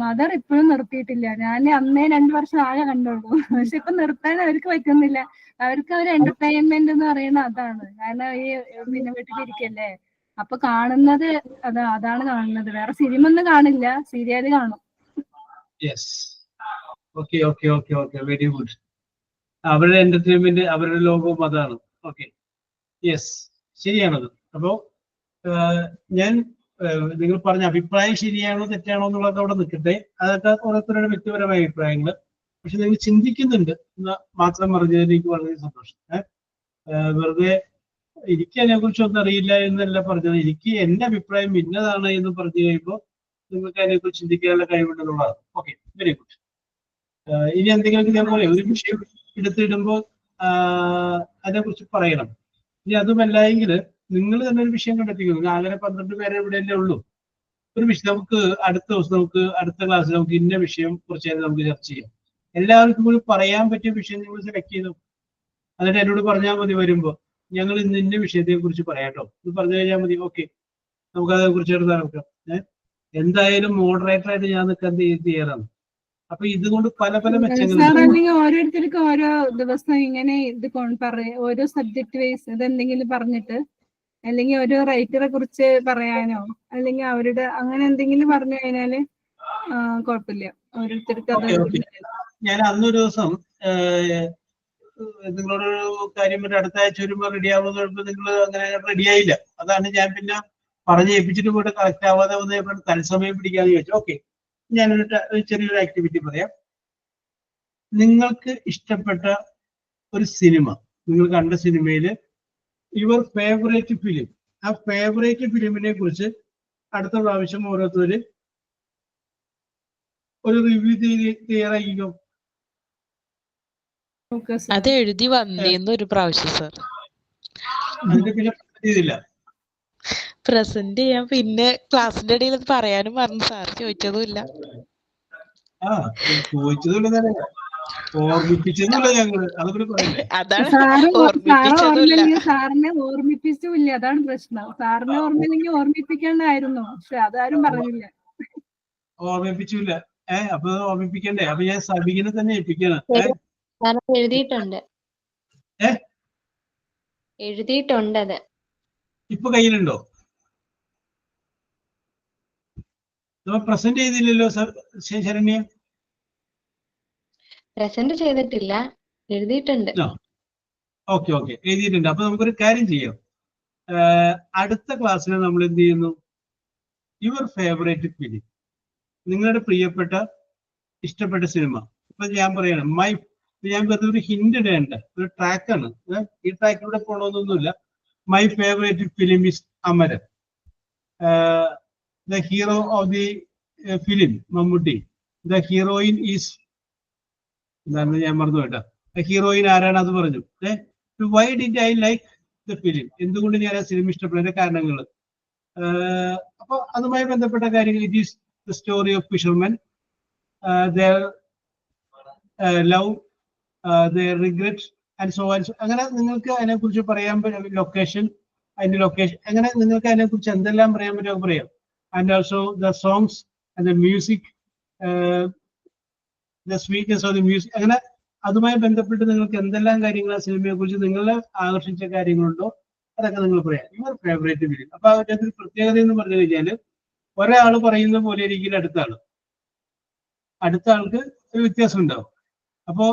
മദർ ഇപ്പോഴും നിർത്തിയിട്ടില്ല. ഞാൻ അന്നേ 2 വർഷം ആകെ കണ്ടുള്ളൂ. പക്ഷെ ഇപ്പൊ നിർത്താൻ അവർക്ക് പറ്റുന്നില്ല. അവർക്ക് ഒരു എന്റർടൈൻമെന്റ് എന്ന് പറയുന്നത് അതാണ്. കാരണം ഈ പിന്നെ വീട്ടിലിരിക്കല്ലേ, അപ്പൊ കാണുന്നത് അതാണ് കാണുന്നത്. വേറെ സിനിമ ഒന്നും കാണില്ല, സീരിയല് കാണും. Yes, okay okay okay okay, very good. അവരുടെ എന്റർടൈൻമെന്റ്, അവരുടെ ലോകവും അതാണ്. ഓക്കെ, യെസ്, ശരിയാണത്. അപ്പോ ഞാൻ നിങ്ങൾ പറഞ്ഞ അഭിപ്രായം ശരിയാണോ തെറ്റാണോ എന്നുള്ളത് അവിടെ നിൽക്കട്ടെ. അതൊക്കെ ഓരോരുത്തരുടെ വ്യക്തിപരമായ അഭിപ്രായങ്ങൾ. പക്ഷെ നിങ്ങൾ ചിന്തിക്കുന്നുണ്ട് എന്ന് മാത്രം പറഞ്ഞതിൽ എനിക്ക് വളരെ സന്തോഷം. വെറുതെ എനിക്ക് അതിനെ കുറിച്ചൊന്നും അറിയില്ല എന്നല്ല പറഞ്ഞത്. എനിക്ക് എന്റെ അഭിപ്രായം ഇന്നതാണ് എന്ന് പറഞ്ഞു കഴിയുമ്പോൾ നിങ്ങൾക്ക് അതിനെക്കുറിച്ച് ചിന്തിക്കാനുള്ള കഴിവുണ്ടെന്നുള്ളതാണ്. Okay, very good. ഇനി എന്തെങ്കിലും ഇതേപോലെ ഒരു വിഷയം എടുത്തിടുമ്പോൾ അതിനെക്കുറിച്ച് പറയണം. ഇനി അതുമല്ല എങ്കിൽ നിങ്ങൾ തന്നെ ഒരു വിഷയം കണ്ടെത്തിക്കുന്നു. അങ്ങനെ 12 പേരെ ഇവിടെയല്ലേ ഉള്ളൂ. ഒരു വിഷയം നമുക്ക് അടുത്ത ദിവസം, നമുക്ക് അടുത്ത ക്ലാസ്സിൽ നമുക്ക് ഇന്ന വിഷയം കുറച്ച് നേരം നമുക്ക് ചർച്ച ചെയ്യാം. എല്ലാവർക്കും കൂടി പറയാൻ പറ്റിയ വിഷയം നിങ്ങൾ സെലക്ട് ചെയ്തു. എന്നിട്ട് എന്നോട് പറഞ്ഞാൽ മതി, വരുമ്പോൾ ഞങ്ങൾ ഇന്ന വിഷയത്തെ കുറിച്ച് പറയാട്ടോ ഇത് പറഞ്ഞു കഴിഞ്ഞാൽ മതി. ഓക്കെ, നമുക്ക് അതേ കുറിച്ച് എടുക്കാം. എന്തായാലും മോഡറേറ്റർ ആയിട്ട് ഞാൻ നിൽക്കാൻ തയ്യാറാണ്. അപ്പൊ ഇതുകൊണ്ട് പല പല മെച്ചങ്ങളും. അല്ലെങ്കിൽ ഓരോരുത്തർക്കും ഓരോ ദിവസം ഇങ്ങനെ ഇത് ഓരോ സബ്ജക്ട് വൈസ് ഇതെന്തെങ്കിലും പറഞ്ഞിട്ട്, അല്ലെങ്കിൽ ഒരു റൈറ്ററെ കുറിച്ച് പറയാനോ, അല്ലെങ്കിൽ അവരുടെ അങ്ങനെ എന്തെങ്കിലും പറഞ്ഞു കഴിഞ്ഞാല് കുഴപ്പമില്ല. ഓരോരുത്തർക്ക് ഞാൻ അന്നൊരു ദിവസം നിങ്ങളോടൊരു കാര്യം പറ്റി അടുത്ത ആഴ്ച വരുമ്പോൾ റെഡി ആവുന്ന നിങ്ങൾ അങ്ങനെ റെഡി ആയില്ല. അതാണ് ഞാൻ പിന്നെ പറഞ്ഞ് ഏൽപ്പിച്ചിട്ട് പോയിട്ട് കറക്റ്റ് ആവാതെ വന്നപ്പോൾ തത്സമയം പിടിക്കാന്ന് ചോദിച്ചു. ഓക്കെ, ഞാനൊരു ചെറിയൊരു ആക്ടിവിറ്റി പറയാം. നിങ്ങൾക്ക് ഇഷ്ടപ്പെട്ട ഒരു സിനിമ, നിങ്ങൾ കണ്ട സിനിമയില് യുവർ ഫേവറേറ്റ് ഫിലിം, ആ ഫേവറേറ്റ് ഫിലിമിനെ കുറിച്ച് അടുത്ത പ്രാവശ്യം ഓരോരുത്തര് ഒരു റിവ്യൂ തയ്യാറാക്കിക്കോ. അത് എഴുതി വന്നേന്ന് ഒരു പ്രാവശ്യം സർ. അതിന്റെ പിന്നെ ചെയ്തില്ല. പ്രസന്റ് ചെയ്യാൻ പിന്നെ ക്ലാസ്സിന്റെ ഇടയിൽ അത് പറയാനും മറന്നു. സാർ ചോദിച്ചതുമില്ല. ചോദിച്ചതുമില്ല, ഓർമ്മിപ്പിച്ചതുമില്ല ഞങ്ങള്. അതൊക്കെ പറയണ്ടേ? അതാണ് സാറിനെ ഓർമ്മിപ്പിച്ചില്ല. അതാണ് പ്രശ്നം. സാറിനെ ഓർമ്മയില്ലെങ്കിൽ ഓർമ്മിപ്പിക്കേണ്ടായിരുന്നു. പക്ഷെ അതാരും പറഞ്ഞില്ല. ഓർമ്മിപ്പിച്ചില്ല. അപ്പൊ ഓർമ്മിപ്പിക്കണ്ടേ? അപ്പൊ ഞാൻ സബീനെ തന്നെ ഏൽപ്പിക്കണം. എഴുതിയിട്ടുണ്ട്. എഴുതിയിട്ടുണ്ട്. അത് ഇപ്പൊ കയ്യിലുണ്ടോ? നമ്മൾ പ്രസന്റ് ചെയ്തില്ലല്ലോ ശരണ്യ. പ്രസന്റ് ചെയ്തിട്ടില്ല, എഴുതിയിട്ടുണ്ട്. ഓക്കെ ഓക്കെ, എഴുതിയിട്ടുണ്ട്. അപ്പൊ നമുക്കൊരു കാര്യം ചെയ്യാം. അടുത്ത ക്ലാസ്സിൽ നമ്മൾ എന്ത് ചെയ്യുന്നു, യുവർ ഫേവറേറ്റ് ഫിലിം, നിങ്ങളുടെ പ്രിയപ്പെട്ട ഇഷ്ടപ്പെട്ട സിനിമ. ഇപ്പൊ ഞാൻ പറയണം ഞാൻ വെറുതെ ഒരു ഹിന്റ് ഇടേണ്ട ഒരു ട്രാക്കാണ്. ഈ ട്രാക്കിലൂടെ പോകണമെന്നൊന്നുമില്ല. My favourite film is Amaran. The hero of the film Mammootty. The heroine is, എന്താണ് ഞാൻ മറന്നു കേട്ടോ, ഹീറോയിൻ ആരാണ് അത് പറഞ്ഞു. Why did I like the film, എന്തുകൊണ്ട് ഞാൻ ആ സിനിമ ഇഷ്ടപ്പെടുന്ന കാരണങ്ങൾ. അപ്പൊ അതുമായി ബന്ധപ്പെട്ട കാര്യങ്ങൾ. It is the story of fishermen, their love, their regret and so on. അങ്ങനെ നിങ്ങൾക്ക് അതിനെ കുറിച്ച് പറയാൻ പറ്റും. ലൊക്കേഷൻ, അതിന്റെ ലൊക്കേഷൻ, അങ്ങനെ നിങ്ങൾക്ക് അതിനെ കുറിച്ച് എന്തെല്ലാം പറയാൻ പറ്റുമോ പറയാം. And also the songs and the music, the sweetness of the music. അങ്ങനെ അതുമായി ബന്ധപ്പെട്ട് നിങ്ങൾക്ക് എന്തെല്ലാം കാര്യങ്ങൾ ആ സിനിമയെ കുറിച്ച് നിങ്ങളെ ആകർഷിച്ച കാര്യങ്ങളുണ്ടോ അതൊക്കെ നിങ്ങൾ പറയാം. Your favourite film. അപ്പൊ അതിന്റെ ഒരു പ്രത്യേകത എന്ന് പറഞ്ഞു കഴിഞ്ഞാൽ ഒരാൾ പറയുന്ന പോലെ ഇരിക്കില്ല അടുത്ത ആൾക്ക് ഒരു വ്യത്യാസം ഉണ്ടാവും. അപ്പോ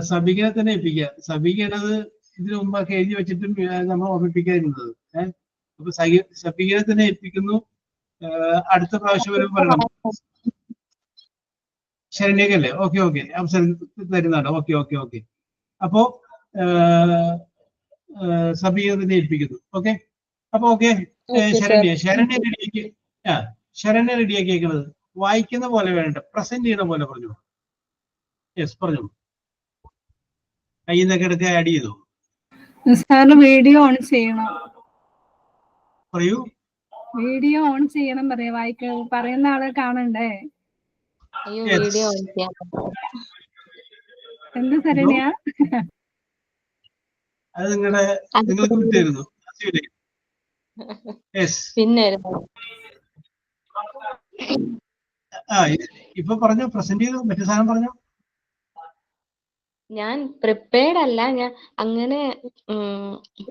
സബികനെ തന്നെ ഏൽപ്പിക്കുക. സബികയാണത് ഇതിനു മുമ്പൊക്കെ എഴുതി വെച്ചിട്ടും നമ്മൾ ഓർമ്മിപ്പിക്കാതിരുന്നത്. അപ്പൊ സബികനെ തന്നെ ഏൽപ്പിക്കുന്നു. അടുത്ത പ്രാവശ്യം വരെ പറയണം. ശരണ്യക്കല്ലേ? ഓക്കെ അവസരം തരുന്നതാണ്. ഓക്കെ അപ്പോ സബികനെ തന്നെ ഏൽപ്പിക്കുന്നു. ഓക്കെ അപ്പൊ ശരണ്യ റെഡിയാക്കിയേക്കുന്നത് വായിക്കുന്ന പോലെ വേണ്ട, പ്രസന്റ് ചെയ്യുന്ന പോലെ പറഞ്ഞു. യെസ് പറഞ്ഞു. കയ്യിൽ നിന്നൊക്കെ എടുക്കുക, ആഡ് ചെയ്തു. സാറിന് വീഡിയോ ഓൺ ചെയ്യണം. പറയൂ. വീഡിയോ ഓൺ ചെയ്യണം പറയുന്ന ആളെ കാണണ്ടേ? വീഡിയോ ഓൺ ചെയ്യാം. എന്ത് ശരണ്യ? അത് നിങ്ങൾക്ക് വിട്ടായിരുന്നു. പിന്നെ ഇപ്പൊ പറഞ്ഞു, പ്രസന്റ് ചെയ്തു. മറ്റു സാധനം പറഞ്ഞു. ഞാൻ പ്രിപ്പയർഡ് അല്ല. ഞാൻ അങ്ങനെ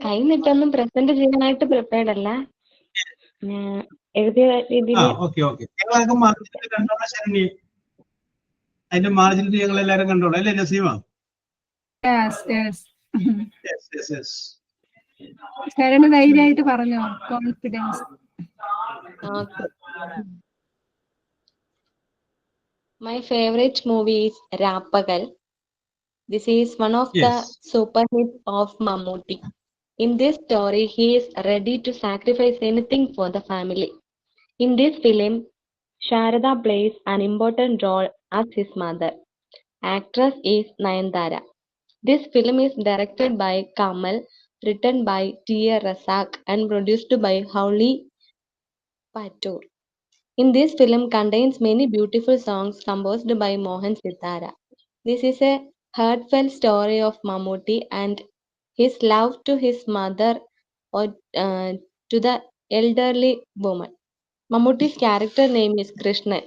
കൈന്നിട്ടൊന്നും പ്രസന്റ് ചെയ്യാനായിട്ട് പ്രിപ്പയർഡ് അല്ല. എഴുതിയ രീതിയിൽ. അതിന്റെ മാർജിനിൽ ഞങ്ങൾ എല്ലാരും കണ്ടോളൂ അല്ലേ നസീമ? ശരണ ധൈര്യമായിട്ട് പറഞ്ഞോ. Confidence. My favorite movie is Rapagal. This is one of the super hits of Mammootty. In this story, he is ready to sacrifice anything for the family. In this film, Sharada plays an important role as his mother. Actress is Nayanthara. This film is directed by Kamal, written by T.A. Razak, and produced by Howli Patur. In this film contains many beautiful songs composed by Mohan Sithara. This is a heartfelt story of Mammootty and his love to his mother or to the elderly woman. Mammootty's character name is Krishnan.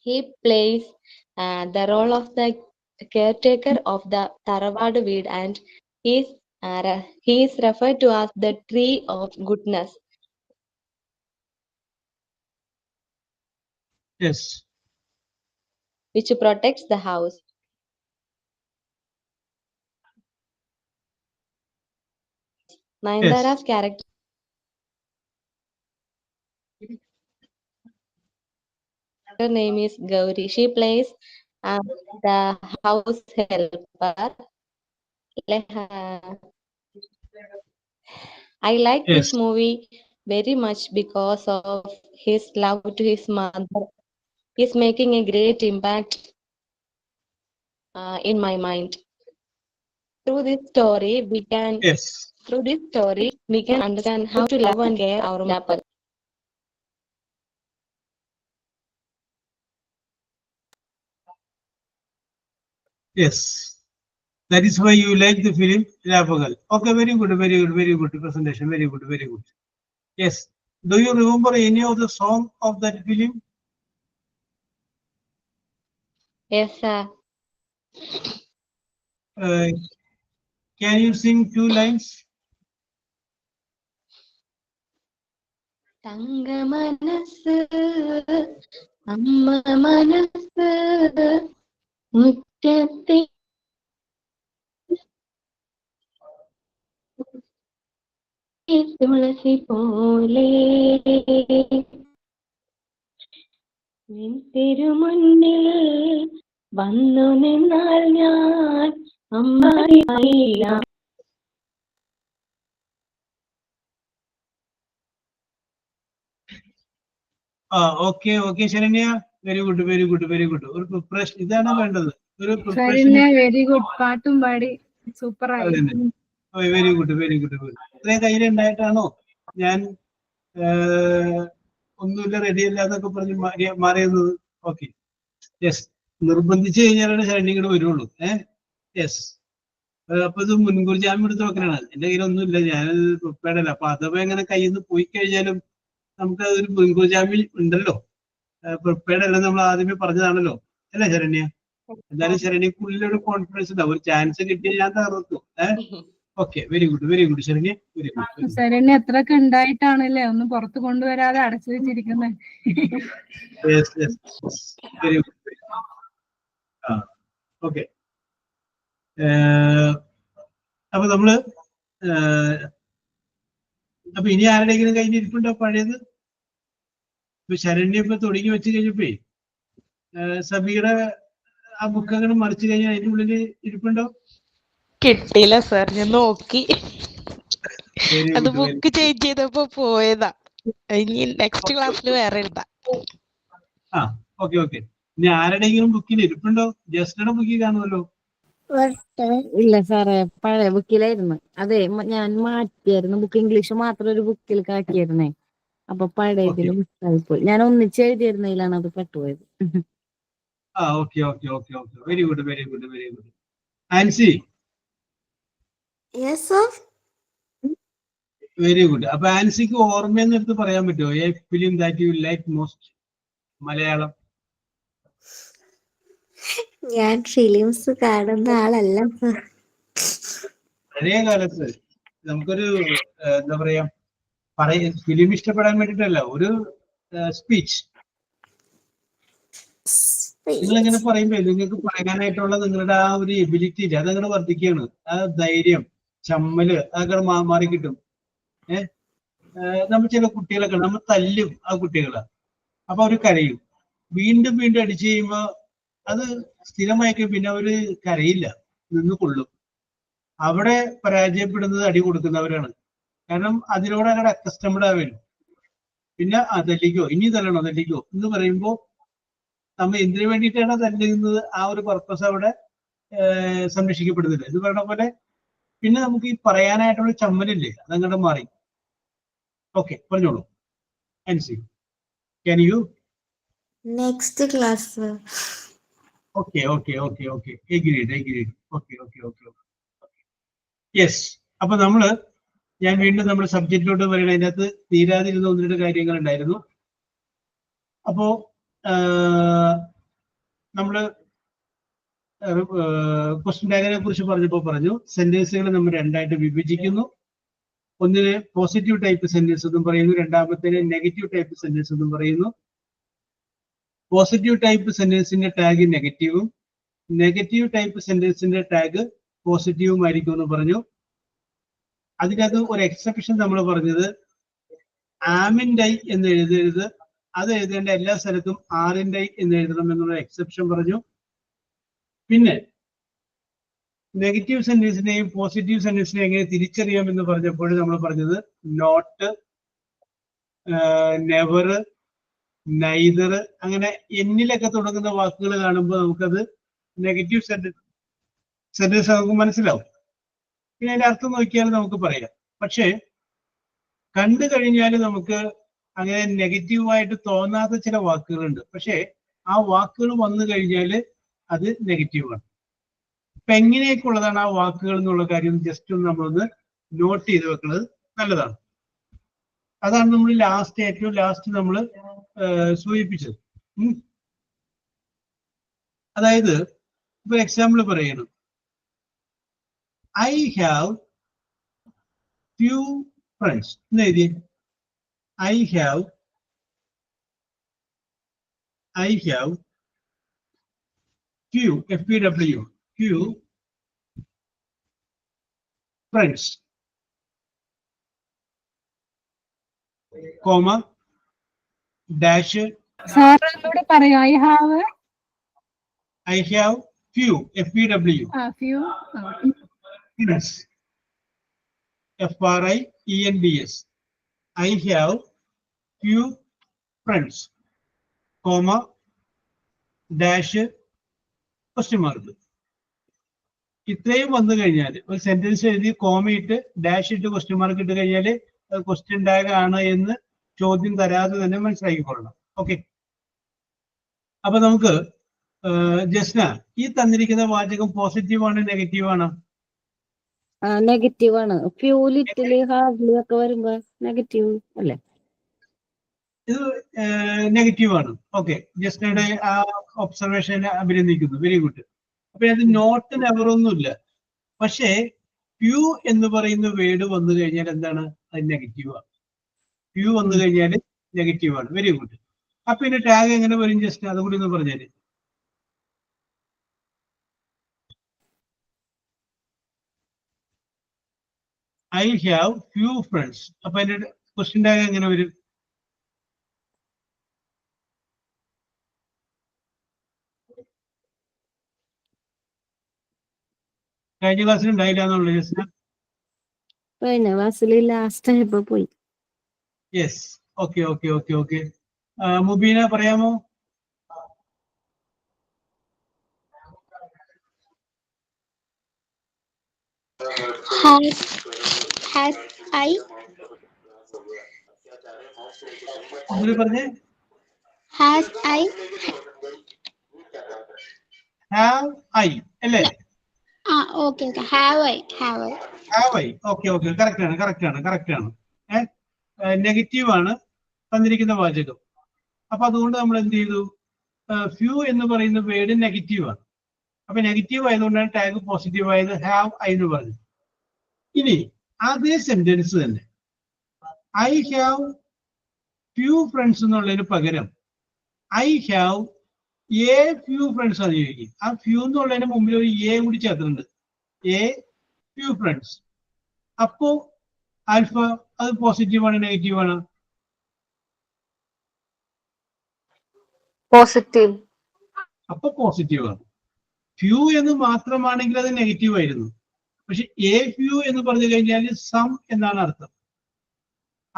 He plays the role of the caretaker of the Taravadu Veed, and he is referred to as the tree of goodness. Yes. Which protects the house. Nayanthara's character name is Gauri. She plays the house helper. I like this movie very much because of his love to his mother. He's making a great impact in my mind. Through this story, we can understand how to love and care our mother. Yes, that is why you like the film Rapagal. Okay, very good presentation. Very good. Yes. Do you remember any of the song of that film? Yes, sir. Can you sing 2 lines? Tanga manasu, amma manasu, muttatti tulasi pole, nin തിരുമുന്നിൽ വന്നു നിന്നാൽ ഞാൻ അമ്മയായില്ല. Okay, Sharanya. Very good. ഒരു പ്രിപ്പറേഷൻ ഇതാണ് വേണ്ടത്. ഒരു പ്രിപ്പറേഷൻ. Very good. പാട്ടും പാടി സൂപ്പർ ആയി. Very good. ഇത്രയും കയ്യിലുണ്ടായിട്ടാണോ ഞാൻ ഒന്നുമില്ല റെഡിയല്ല എന്നൊക്കെ പറഞ്ഞ് മാറിയത്? ഓക്കെ. യെസ്. നിർബന്ധിച്ചു കഴിഞ്ഞാലാണ് ശരണ്യങ്ങോട് വരുള്ളൂ. യെസ്. അപ്പൊ ഇത് മുൻകൂർ ജാമ്യം എടുത്ത് വെക്കലാണ്. എന്റെ കയ്യിൽ ഒന്നുമില്ല, ഞാനത് പ്രിപ്പയർഡ് അല്ല. അപ്പൊ അഥവാ എങ്ങനെ കയ്യിൽ നിന്ന് പോയി കഴിഞ്ഞാലും നമുക്ക് അതൊരു മുൻകൂർ ജാമ്യം ഉണ്ടല്ലോ. പ്രിപ്പയർഡ് അല്ല നമ്മൾ ആദ്യമേ പറഞ്ഞതാണല്ലോ അല്ലേ ശരണ്യ? എന്തായാലും ശരണ്യക്കുള്ളിലൊരു കോൺഫിഡൻസ് ഉണ്ടാവും. ഒരു ചാൻസ് കിട്ടിയാൽ ഞാൻ തകർത്തു. Okay, very good, very good Saranya, very good. Saranya എത്രയൊക്കെ ഉണ്ടായിട്ടാണല്ലേ ഒന്ന് പുറത്ത് കൊണ്ടുവരാതെ അടച്ചു വെച്ചിരിക്കുന്നത്. Very good. ഓക്കെ, അപ്പൊ നമ്മള് അപ്പൊ ഇനി ആരുടെയെങ്കിലും കഴിഞ്ഞിരിപ്പുണ്ടോ പഴയത്? ഇപ്പൊ ശരണ്യ ഇപ്പൊ തുടങ്ങി വെച്ച് കഴിഞ്ഞപ്പോ സബിയുടെ ആ ബുക്കങ്ങനെ മറിച്ചു കഴിഞ്ഞാൽ അതിന്റെ ഉള്ളില് ഇരിപ്പുണ്ടോ? കിട്ടിയില്ല സർ, ഞാൻ നോക്കി. അത് ബുക്ക് ചേഞ്ച് ചെയ്തപ്പോ പോയതാ. ഇനി നെക്സ്റ്റ് ക്ലാസ്സിൽ വേറെ എഴുതാം. ആ, ഓക്കെ ഓക്കെ. ഇനി ആരുടെയെങ്കിലും ബുക്കിൽ ഇരിപ്പുണ്ടോ? ജസ്റ്റിയുടെ ബുക്കിൽ കാണുമല്ലോ. ഇല്ല സാറേ, പഴയ ബുക്കിലായിരുന്നു. അതെ, ഞാൻ മാറ്റിയായിരുന്നു ബുക്ക്. ഇംഗ്ലീഷ് മാത്രം ഒരു ബുക്കിൽ കാട്ടിയായിരുന്നേ. അപ്പൊ പഴയതിൽ മിസ്സായി പോയി. ഞാൻ ഒന്നിച്ച് എഴുതിയിരുന്നതിലാണ് അത് പെട്ടുപോയത്. ആ, okay okay okay okay, very good, very good, very good. Ancy? Yes, sir. Very good. അപ്പൊ ആൻസിക്ക് ഓർമ്മയെന്ന് എടുത്ത് പറയാൻ പറ്റുമോ? A film that you like most, Malayalam. ഞാൻ ഫിലിംസ് കാണുന്ന ആളല്ല. പഴയ കാലത്ത് നമുക്കൊരു എന്താ പറയാ, ഫിലിം ഇഷ്ടപ്പെടാൻ വേണ്ടിട്ടല്ല, ഒരു സ്പീച്ച് നിങ്ങൾ ഇങ്ങനെ പറയുമ്പോ നിങ്ങൾക്ക് പറയാനായിട്ടുള്ള നിങ്ങളുടെ ആ ഒരു എബിലിറ്റി ഇല്ല, അതങ്ങനെ വർദ്ധിക്കുകയാണ്. ആ ധൈര്യം, ചമ്മല് അതൊക്കെ മാറി കിട്ടും. നമ്മൾ ചില കുട്ടികളൊക്കെ നമ്മൾ തല്ലും ആ കുട്ടികളെ, അപ്പൊ അവര് കരയും. വീണ്ടും വീണ്ടും അടിച്ചു കഴിയുമ്പോ അത് സ്ഥിരമായിരിക്കും, പിന്നെ അവര് കരയില്ല, നിന്ന് കൊള്ളും. അവിടെ പരാജയപ്പെടുന്നത് അടി കൊടുക്കുന്നവരാണ്. കാരണം അതിനോട് അങ്ങനെ അക്കസ്റ്റംഡ് ആവരും. പിന്നെ തല്ലിക്കോ, ഇനി തല്ലണോ, തല്ലിക്കോ എന്ന് പറയുമ്പോ നമ്മൾ എന്തിനു വേണ്ടിയിട്ടാണ് തല്ലുന്നത്, ആ ഒരു പർപ്പസ് അവിടെ സംരക്ഷിക്കപ്പെടുന്നില്ല എന്ന് പറയുന്ന പോലെ. പിന്നെ നമുക്ക് ഈ പറയാനായിട്ടുള്ള ചമ്മലില്ലേ, അതങ്ങോട്ട് മാറി. ഓക്കെ, പറഞ്ഞോളൂ Ancy. Can you? Next class. Okay okay okay okay, agreed agreed. Okay okay okay okay, yes. അപ്പൊ ഞാൻ വീണ്ടും നമ്മുടെ സബ്ജക്റ്റിലോട്ട് പറയണ, അതിൻ്റെ അകത്ത് തീരാതിരുന്ന 1-2 കാര്യങ്ങൾ ഉണ്ടായിരുന്നു. അപ്പോ നമ്മള് ക്വസ്റ്റ്യൻ ടാഗിനെ കുറിച്ച് പറഞ്ഞു സെന്റൻസുകൾ നമ്മൾ 2ആയിട്ട് വിഭജിക്കുന്നു. ഒന്നിന് പോസിറ്റീവ് ടൈപ്പ് സെന്റൻസ് എന്നും പറയുന്നു, രണ്ടാമത്തേന് നെഗറ്റീവ് ടൈപ്പ് സെന്റൻസ് എന്നും പറയുന്നു. പോസിറ്റീവ് ടൈപ്പ് സെന്റൻസിന്റെ ടാഗ് നെഗറ്റീവും നെഗറ്റീവ് ടൈപ്പ് സെന്റൻസിന്റെ ടാഗ് പോസിറ്റീവും ആയിരിക്കും എന്ന് പറഞ്ഞു. അതിനകത്ത് ഒരു എക്സെപ്ഷൻ നമ്മൾ പറഞ്ഞത്, ആമിൻഡ് ഐ എന്ന് എഴുതരുത്, അത് എഴുതേണ്ട എല്ലാ സ്ഥലത്തും ആറിൻഡ് ഐ എന്ന് എഴുതണം എന്നുള്ള എക്സെപ്ഷൻ പറഞ്ഞു. പിന്നെ നെഗറ്റീവ് സെന്റൻസിനെയും പോസിറ്റീവ് സെന്റൻസിനെയും എങ്ങനെ തിരിച്ചറിയാം എന്ന് പറഞ്ഞപ്പോൾ നമ്മൾ പറഞ്ഞത്, നോട്ട്, നെവർ, നൈദർ, അങ്ങനെ എന്നിലൊക്കെ തുടങ്ങുന്ന വാക്കുകൾ കാണുമ്പോൾ നമുക്കത് നെഗറ്റീവ് സെന്റൻസ് നമുക്ക് മനസ്സിലാവും. പിന്നെ അതിന്റെ അർത്ഥം നോക്കിയാൽ നമുക്ക് പറയാം. പക്ഷേ കണ്ടു കഴിഞ്ഞാൽ നമുക്ക് അങ്ങനെ നെഗറ്റീവായിട്ട് തോന്നാത്ത ചില വാക്കുകളുണ്ട്. പക്ഷേ ആ വാക്കുകൾ വന്നു കഴിഞ്ഞാൽ അത് നെഗറ്റീവാണ്. അപ്പൊ എങ്ങനെയൊക്കെ ഉള്ളതാണ് ആ വാക്കുകൾ എന്നുള്ള കാര്യം ജസ്റ്റ് ഒന്ന് നമ്മളൊന്ന് നോട്ട് ചെയ്ത് വെക്കുന്നത് നല്ലതാണ്. അതാണ് നമ്മൾ ഏറ്റവും ലാസ്റ്റ് നമ്മൾ സൂചിപ്പിച്ചത്. അതായത് ഇപ്പൊ എക്സാമ്പിൾ പറയണം, ഐ ഹാവ് ഫ്യൂ ഫ്രണ്ട്സ് എന്ന് എഴുതി. I have few, FPW, few friends, comma, dash. Sir എന്നോട് പറയൂ. I have few, FPW. Few. Friends, FRIENDS. I have few friends, comma, dash, question mark. ഇത്രയും വന്നു കഴിഞ്ഞാൽ ഒരു സെന്റൻസ് എഴുതി കോമയിട്ട് ഡാഷ് ഇട്ട് ക്വസ്റ്റ്യൻ മാർക്ക് ഇട്ട് കഴിഞ്ഞാൽ ക്വസ്റ്റ്യൻ ടാഗ് ആണ് എന്ന് ചോദ്യം തരാതെ തന്നെ മനസ്സിലാക്കിക്കൊള്ളണം. ഓക്കെ, അപ്പൊ നമുക്ക് ജസ്ന, ഈ തന്നിരിക്കുന്ന വാചകം പോസിറ്റീവ് ആണ് നെഗറ്റീവ് ആണ്? നെഗറ്റീവ് ആണ്. ഫ്യൂ, ലിറ്റിൽ, ഹാർഡ്ലി ഒക്കെ വരുമ്പോ നെഗറ്റീവ് അല്ലേ? ഇത് നെഗറ്റീവ് ആണ്. ഓക്കെ, ജസ്നയുടെ ആ ഒബ്സർവേഷനെ അഭിനന്ദിക്കുന്നു, വെരി ഗുഡ്. അപ്പൊ അത് നോട്ട് നെവറൊന്നുമില്ല. പക്ഷേ ഫ്യൂ എന്ന് പറയുന്ന വേർഡ് വന്നു കഴിഞ്ഞാൽ എന്താണ്? അത് നെഗറ്റീവാണ്. ഫ്യൂ വന്നു കഴിഞ്ഞാൽ നെഗറ്റീവാണ്. Very good. അപ്പൊ ഇതിന്റെ ടാഗ് എങ്ങനെ വരും? ജസ്റ്റ് അതുകൂടി ഒന്ന് പറഞ്ഞാല്. I have few friends. അപ്പൊ അതിന്റെ ക്വസ്റ്റ്യൻ ടാഗ് എങ്ങനെ വരും? കഴിഞ്ഞ ക്ലാസ്സിൽ ഉണ്ടായില്ല എന്നുള്ളത് ജസ്റ്റ്. കഴിഞ്ഞ ക്ലാസ്സിൽ ലാസ്റ്റ് ആയപ്പോ പോയി. Yes. Okay okay okay okay. Mubeena പറയാമോ? Has I? പറഞ്ഞേ. Has I? ഹാവ് ഐ അല്ലേ? Okay. Have I? Have I? Have I. Okay okay. Correct ആണ് കറക്റ്റ് ആണ് കറക്റ്റ് ആണ്. നെഗറ്റീവ് ആണ് തന്നിരിക്കുന്ന വാചകം. അപ്പൊ അതുകൊണ്ട് നമ്മൾ എന്ത് ചെയ്തു? ഫ്യൂ എന്ന് പറയുന്ന വേർഡ് നെഗറ്റീവ് ആണ്. അപ്പൊ നെഗറ്റീവ് ആയതുകൊണ്ടാണ് ടാഗ് പോസിറ്റീവ് ആയത്. ഹാവ് ഐ എന്ന് പറഞ്ഞു. ഇനി അതേ സെന്റൻസ് തന്നെ ഐ ഹാവ് ഫ്യൂ ഫ്രണ്ട്സ് എന്നുള്ളതിന് പകരം I have A few friends ആണ് ചോദിക്കും. ആ ഫ്യൂ എന്നുള്ളതിന് മുമ്പിൽ ഒരു എ കൂടി ചേർത്തിട്ടുണ്ട്. A few friends. അപ്പോ ആൽഫ അത് പോസിറ്റീവ് ആണ് നെഗറ്റീവ് ആണ്? പോസിറ്റീവ്. അപ്പൊ പോസിറ്റീവ് ആണ്. ഫ്യൂ എന്ന് മാത്രമാണെങ്കിൽ അത് നെഗറ്റീവ് ആയിരുന്നു. പക്ഷെ എ ഫ്യൂ എന്ന് പറഞ്ഞു കഴിഞ്ഞാൽ സം എന്നാണ് അർത്ഥം.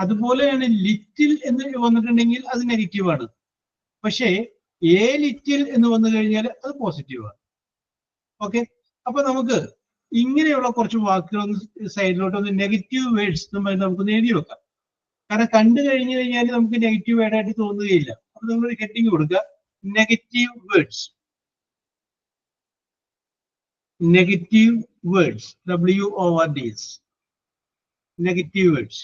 അതുപോലെയാണ് ലിറ്റിൽ എന്ന് വന്നിട്ടുണ്ടെങ്കിൽ അത് നെഗറ്റീവ് ആണ്. പക്ഷേ എ ലിറ്റിൽ എന്ന് വന്നു കഴിഞ്ഞാൽ അത് പോസിറ്റീവ് ആണ്. ഓക്കെ. അപ്പൊ നമുക്ക് ഇങ്ങനെയുള്ള കുറച്ച് വാക്കുകളൊന്ന് സൈഡിലോട്ടൊന്ന് നെഗറ്റീവ് വേർഡ്സ് നമുക്കൊന്ന് എഴുതി വെക്കാം. കാരണം കണ്ടു കഴിഞ്ഞു കഴിഞ്ഞാൽ നമുക്ക് നെഗറ്റീവ് വേർഡായിട്ട് തോന്നുകയില്ല. അപ്പൊ നമ്മൾ ഹെഡിങ് കൊടുക്കുക negative words. Negative words. WORDs. Negative words.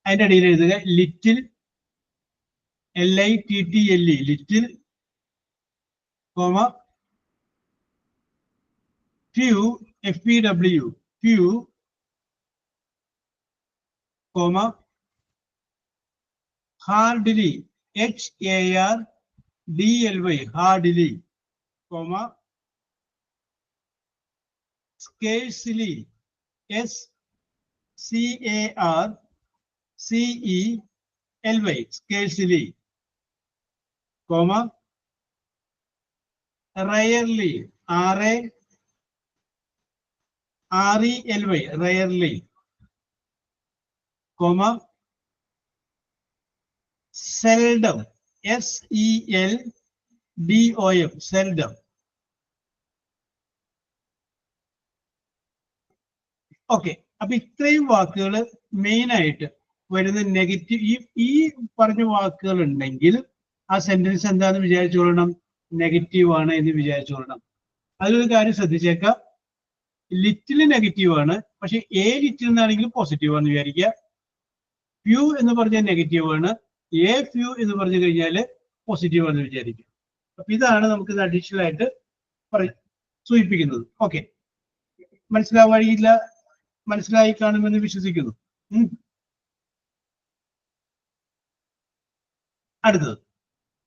അതിന്റെ അടിയിൽ എഴുതുക little. LITTLE. Little, comma few, FEW, few, comma hardly, HARDLY, hardly, comma scarcely, SCARCELY, scarcely, comma rarely, RELY, rarely, comma seldom, SELDOM, seldom. Okay. അപ്പൊ ഇത്രയും വാക്കുകൾ മെയിൻ ആയിട്ട് വരുന്ന നെഗറ്റീവ്. ഈ പറഞ്ഞ വാക്കുകൾ ഉണ്ടെങ്കിൽ ആ സെന്റൻസ് എന്താന്ന് വിചാരിച്ചോളണം? നെഗറ്റീവ് ആണ് എന്ന് വിചാരിച്ചോളണം. അതിലൊരു കാര്യം ശ്രദ്ധിച്ചേക്കാം. ലിറ്റിൽ നെഗറ്റീവ് ആണ്, പക്ഷെ എ ലിറ്റിൽ എന്നാണെങ്കിൽ പോസിറ്റീവ് ആണെന്ന് വിചാരിക്കുക. ഫ്യൂ എന്ന് പറഞ്ഞാൽ നെഗറ്റീവ് ആണ്, എ ഫ്യൂ എന്ന് പറഞ്ഞു കഴിഞ്ഞാൽ പോസിറ്റീവ് ആണെന്ന് വിചാരിക്കുക. അപ്പൊ ഇതാണ് നമുക്ക് ഇത് അഡീഷണൽ ആയിട്ട് സൂചിപ്പിക്കുന്നത്. ഓക്കെ. മനസ്സിലായി കാണുമെന്ന് വിശ്വസിക്കുന്നു. അടുത്തത്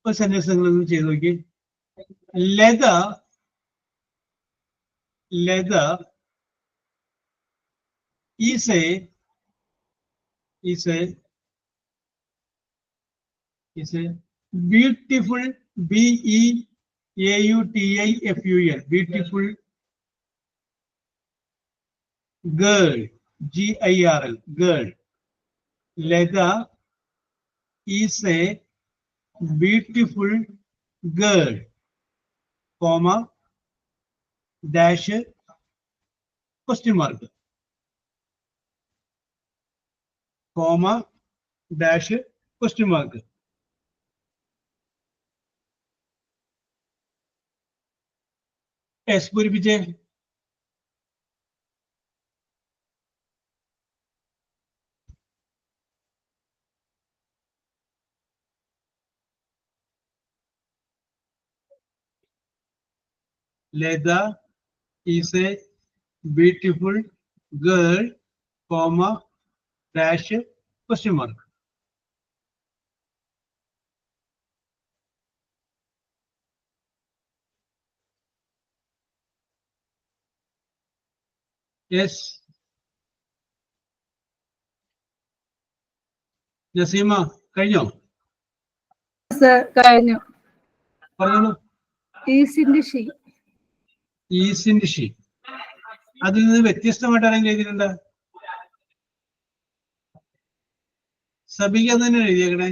ഒരു സെന്റൻസ് നിങ്ങളൊന്ന് ചെയ്ത് നോക്കി. leather is a beautiful, BEAUTIFUL, beautiful girl, GIRL, girl. Leather is a beautiful girl, comma, dash, question mark, comma, dash, question mark. Yes, പൂരിപ്പിച്ചേ. Leather is a beautiful girl comma dash question mark. Yes Naseema കഴിഞ്ഞോ? സർ കഴിഞ്ഞു. പറഞ്ഞോളൂ. ഈസിന്റെ ഷീ. ഈസിന്റെ ഷീ. അതിൽ നിന്ന് വ്യത്യസ്തമായിട്ട് ആരെങ്കിലും എഴുതിയിട്ടുണ്ടോ? സബിക തന്നെ എഴുതിയേക്കണേ.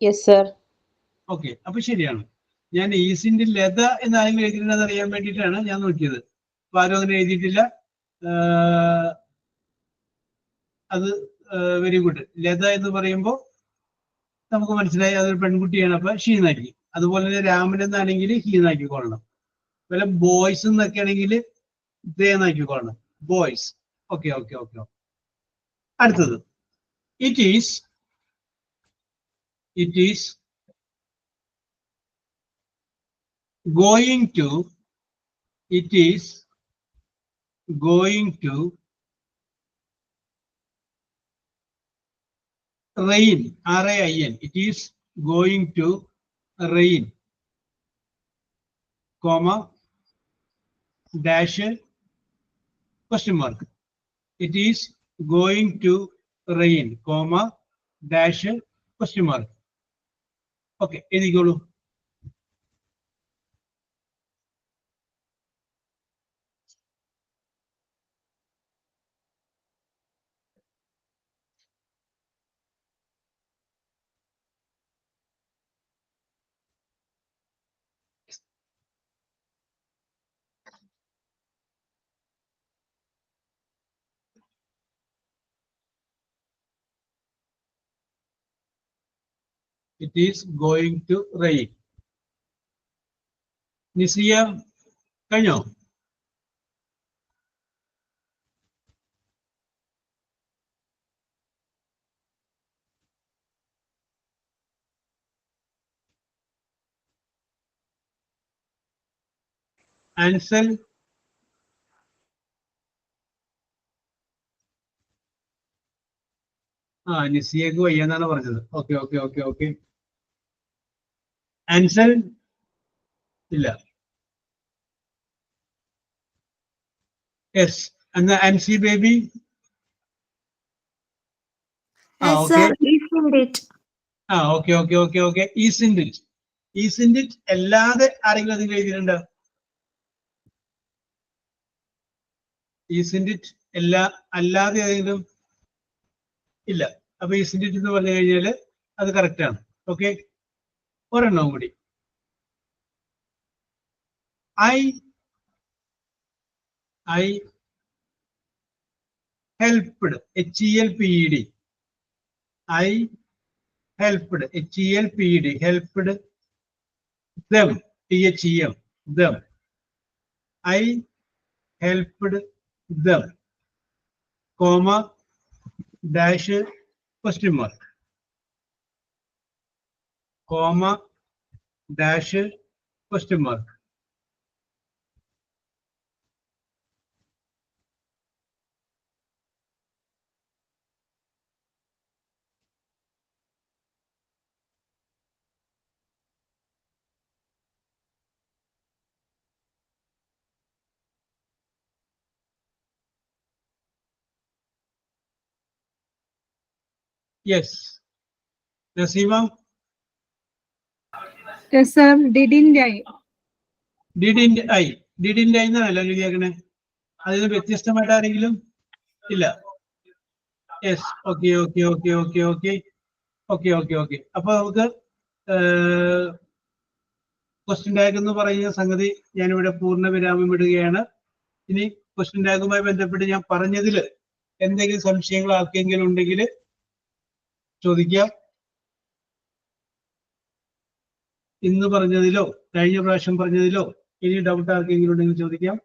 Yes sir. ഓക്കെ, അപ്പൊ ശരിയാണ്. ഞാൻ ഈസിന്റെ ലത എന്ന് ആരെങ്കിലും എഴുതിയിട്ടുണ്ടെന്ന് അറിയാൻ വേണ്ടിയിട്ടാണ് ഞാൻ നോക്കിയത്. അപ്പൊ ആരും അങ്ങനെ എഴുതിയിട്ടില്ല. അത് വെരി ഗുഡ്. ലത എന്ന് പറയുമ്പോൾ നമുക്ക് മനസ്സിലായി അതൊരു പെൺകുട്ടിയാണ്, അപ്പൊ ഷീ എന്നാക്കി. അതുപോലെ തന്നെ രാമൻ എന്നാണെങ്കിൽ ഹീ എന്നാക്കിക്കൊള്ളണം. അതുപോലെ ബോയ്സ് എന്നൊക്കെ ആണെങ്കിൽ ദേ എന്നാക്കിക്കൊള്ളണം. ബോയ്സ്. Okay okay okay. അടുത്തത് it is going to, it is going to rain, R-A-I-N, it is going to rain, comma, dash, question mark. It is going to rain, comma, dash, question mark. Okay, എഴുതിക്കോളൂ. It is going to rain. നിസിയ കഴിഞ്ഞോ? ആൻസൽ നിസിയക്ക് വയ്യെന്നാണ് പറഞ്ഞത്. Okay okay okay okay. Ansel ഇല്ല. യെസ് എന്നാ Ancy baby. Sir, isn't it? Okay okay okay okay. ഈസിൻഡ് it. ഈസിൻഡ് it അല്ലാതെ ആരെങ്കിലും അതിൽ എഴുതിയിട്ടുണ്ടോ? ഈസിൻഡ് ഇറ്റ് അല്ലാതെ ഏതെങ്കിലും ഇല്ല. അപ്പൊ ഈസിൻഡ് ഇറ്റ് എന്ന് പറഞ്ഞു കഴിഞ്ഞാല് അത് കറക്റ്റ് ആണ്. ഓക്കെ, ഒരെണ്ണവും കൂടി. I helped, H-E-L-P-E-D. I helped, H-E-L-P-E-D, helped them, T-H-E-M, them. I helped them, comma, dash, question mark, comma, dash, question mark. Yes. Nasima? Yes, sir. Didn't I? Didn't I എന്നല്ല എഴുതിയേക്കണേ. അതിന് വ്യത്യസ്തമായിട്ട് ആരെങ്കിലും ഇല്ല. Yes. Okay okay okay okay okay okay okay okay. അപ്പൊ നമുക്ക് ക്വസ്റ്റ്യൻ ടാഗ് എന്ന് പറയുന്ന സംഗതി ഞാനിവിടെ പൂർണ്ണ വിരാമം ഇടുകയാണ്. ഇനി ക്വസ്റ്റ്യൻ ടാഗുമായി ബന്ധപ്പെട്ട് ഞാൻ പറഞ്ഞതിൽ എന്തെങ്കിലും സംശയങ്ങൾ ആർക്കെങ്കിലും ഉണ്ടെങ്കിൽ ചോദിക്കാം. ഇന്ന് പറഞ്ഞതിലോ കഴിഞ്ഞ പ്രാവശ്യം പറഞ്ഞതിലോ ഇനി ഡൗട്ട് ആർക്കെങ്കിലും ഉണ്ടെങ്കിൽ ചോദിക്കാം.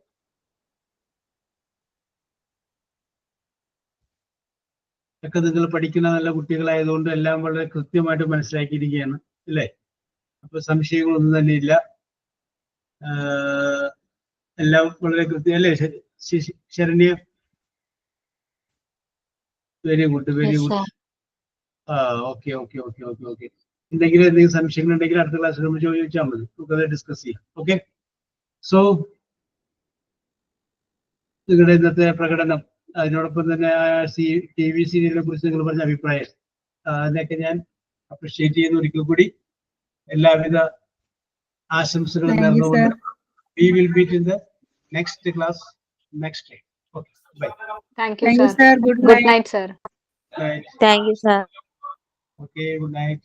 ഒക്കെ നിങ്ങൾ പഠിക്കുന്ന നല്ല കുട്ടികളായതുകൊണ്ട് എല്ലാം വളരെ കൃത്യമായിട്ട് മനസ്സിലാക്കിയിരിക്കുകയാണ് അല്ലേ? അപ്പൊ സംശയങ്ങളൊന്നും തന്നെ ഇല്ല. എല്ലാം വളരെ കൃത്യം അല്ലേ Saranya? Very good, very Yes, good. sir. Okay. എന്തെങ്കിലും സംശയങ്ങൾ ഉണ്ടെങ്കിൽ അടുത്ത ക്ലാസ്സിൽ നമ്മൾ ചോദിച്ചാൽ മതി, നമുക്കത് ഡിസ്കസ് ചെയ്യാം. ഓക്കെ. സോ നിങ്ങളുടെ ഇന്നത്തെ പ്രകടനം, അതിനോടൊപ്പം തന്നെ TV സീരിയലിനെ കുറിച്ച് നിങ്ങൾ പറഞ്ഞ അഭിപ്രായം, അതിനൊക്കെ ഞാൻ അപ്രിഷ്യേറ്റ് ചെയ്യുന്ന ഒരിക്കൽ കൂടി എല്ലാവിധ ആശംസകളും Thank you, നേർന്നുകൊണ്ട് sir. we will meet in the next class next day. Okay, bye. Thank you, Thank you, sir. sir. Good Good night. night, sir. Night. Thank you, sir. Okay, good night.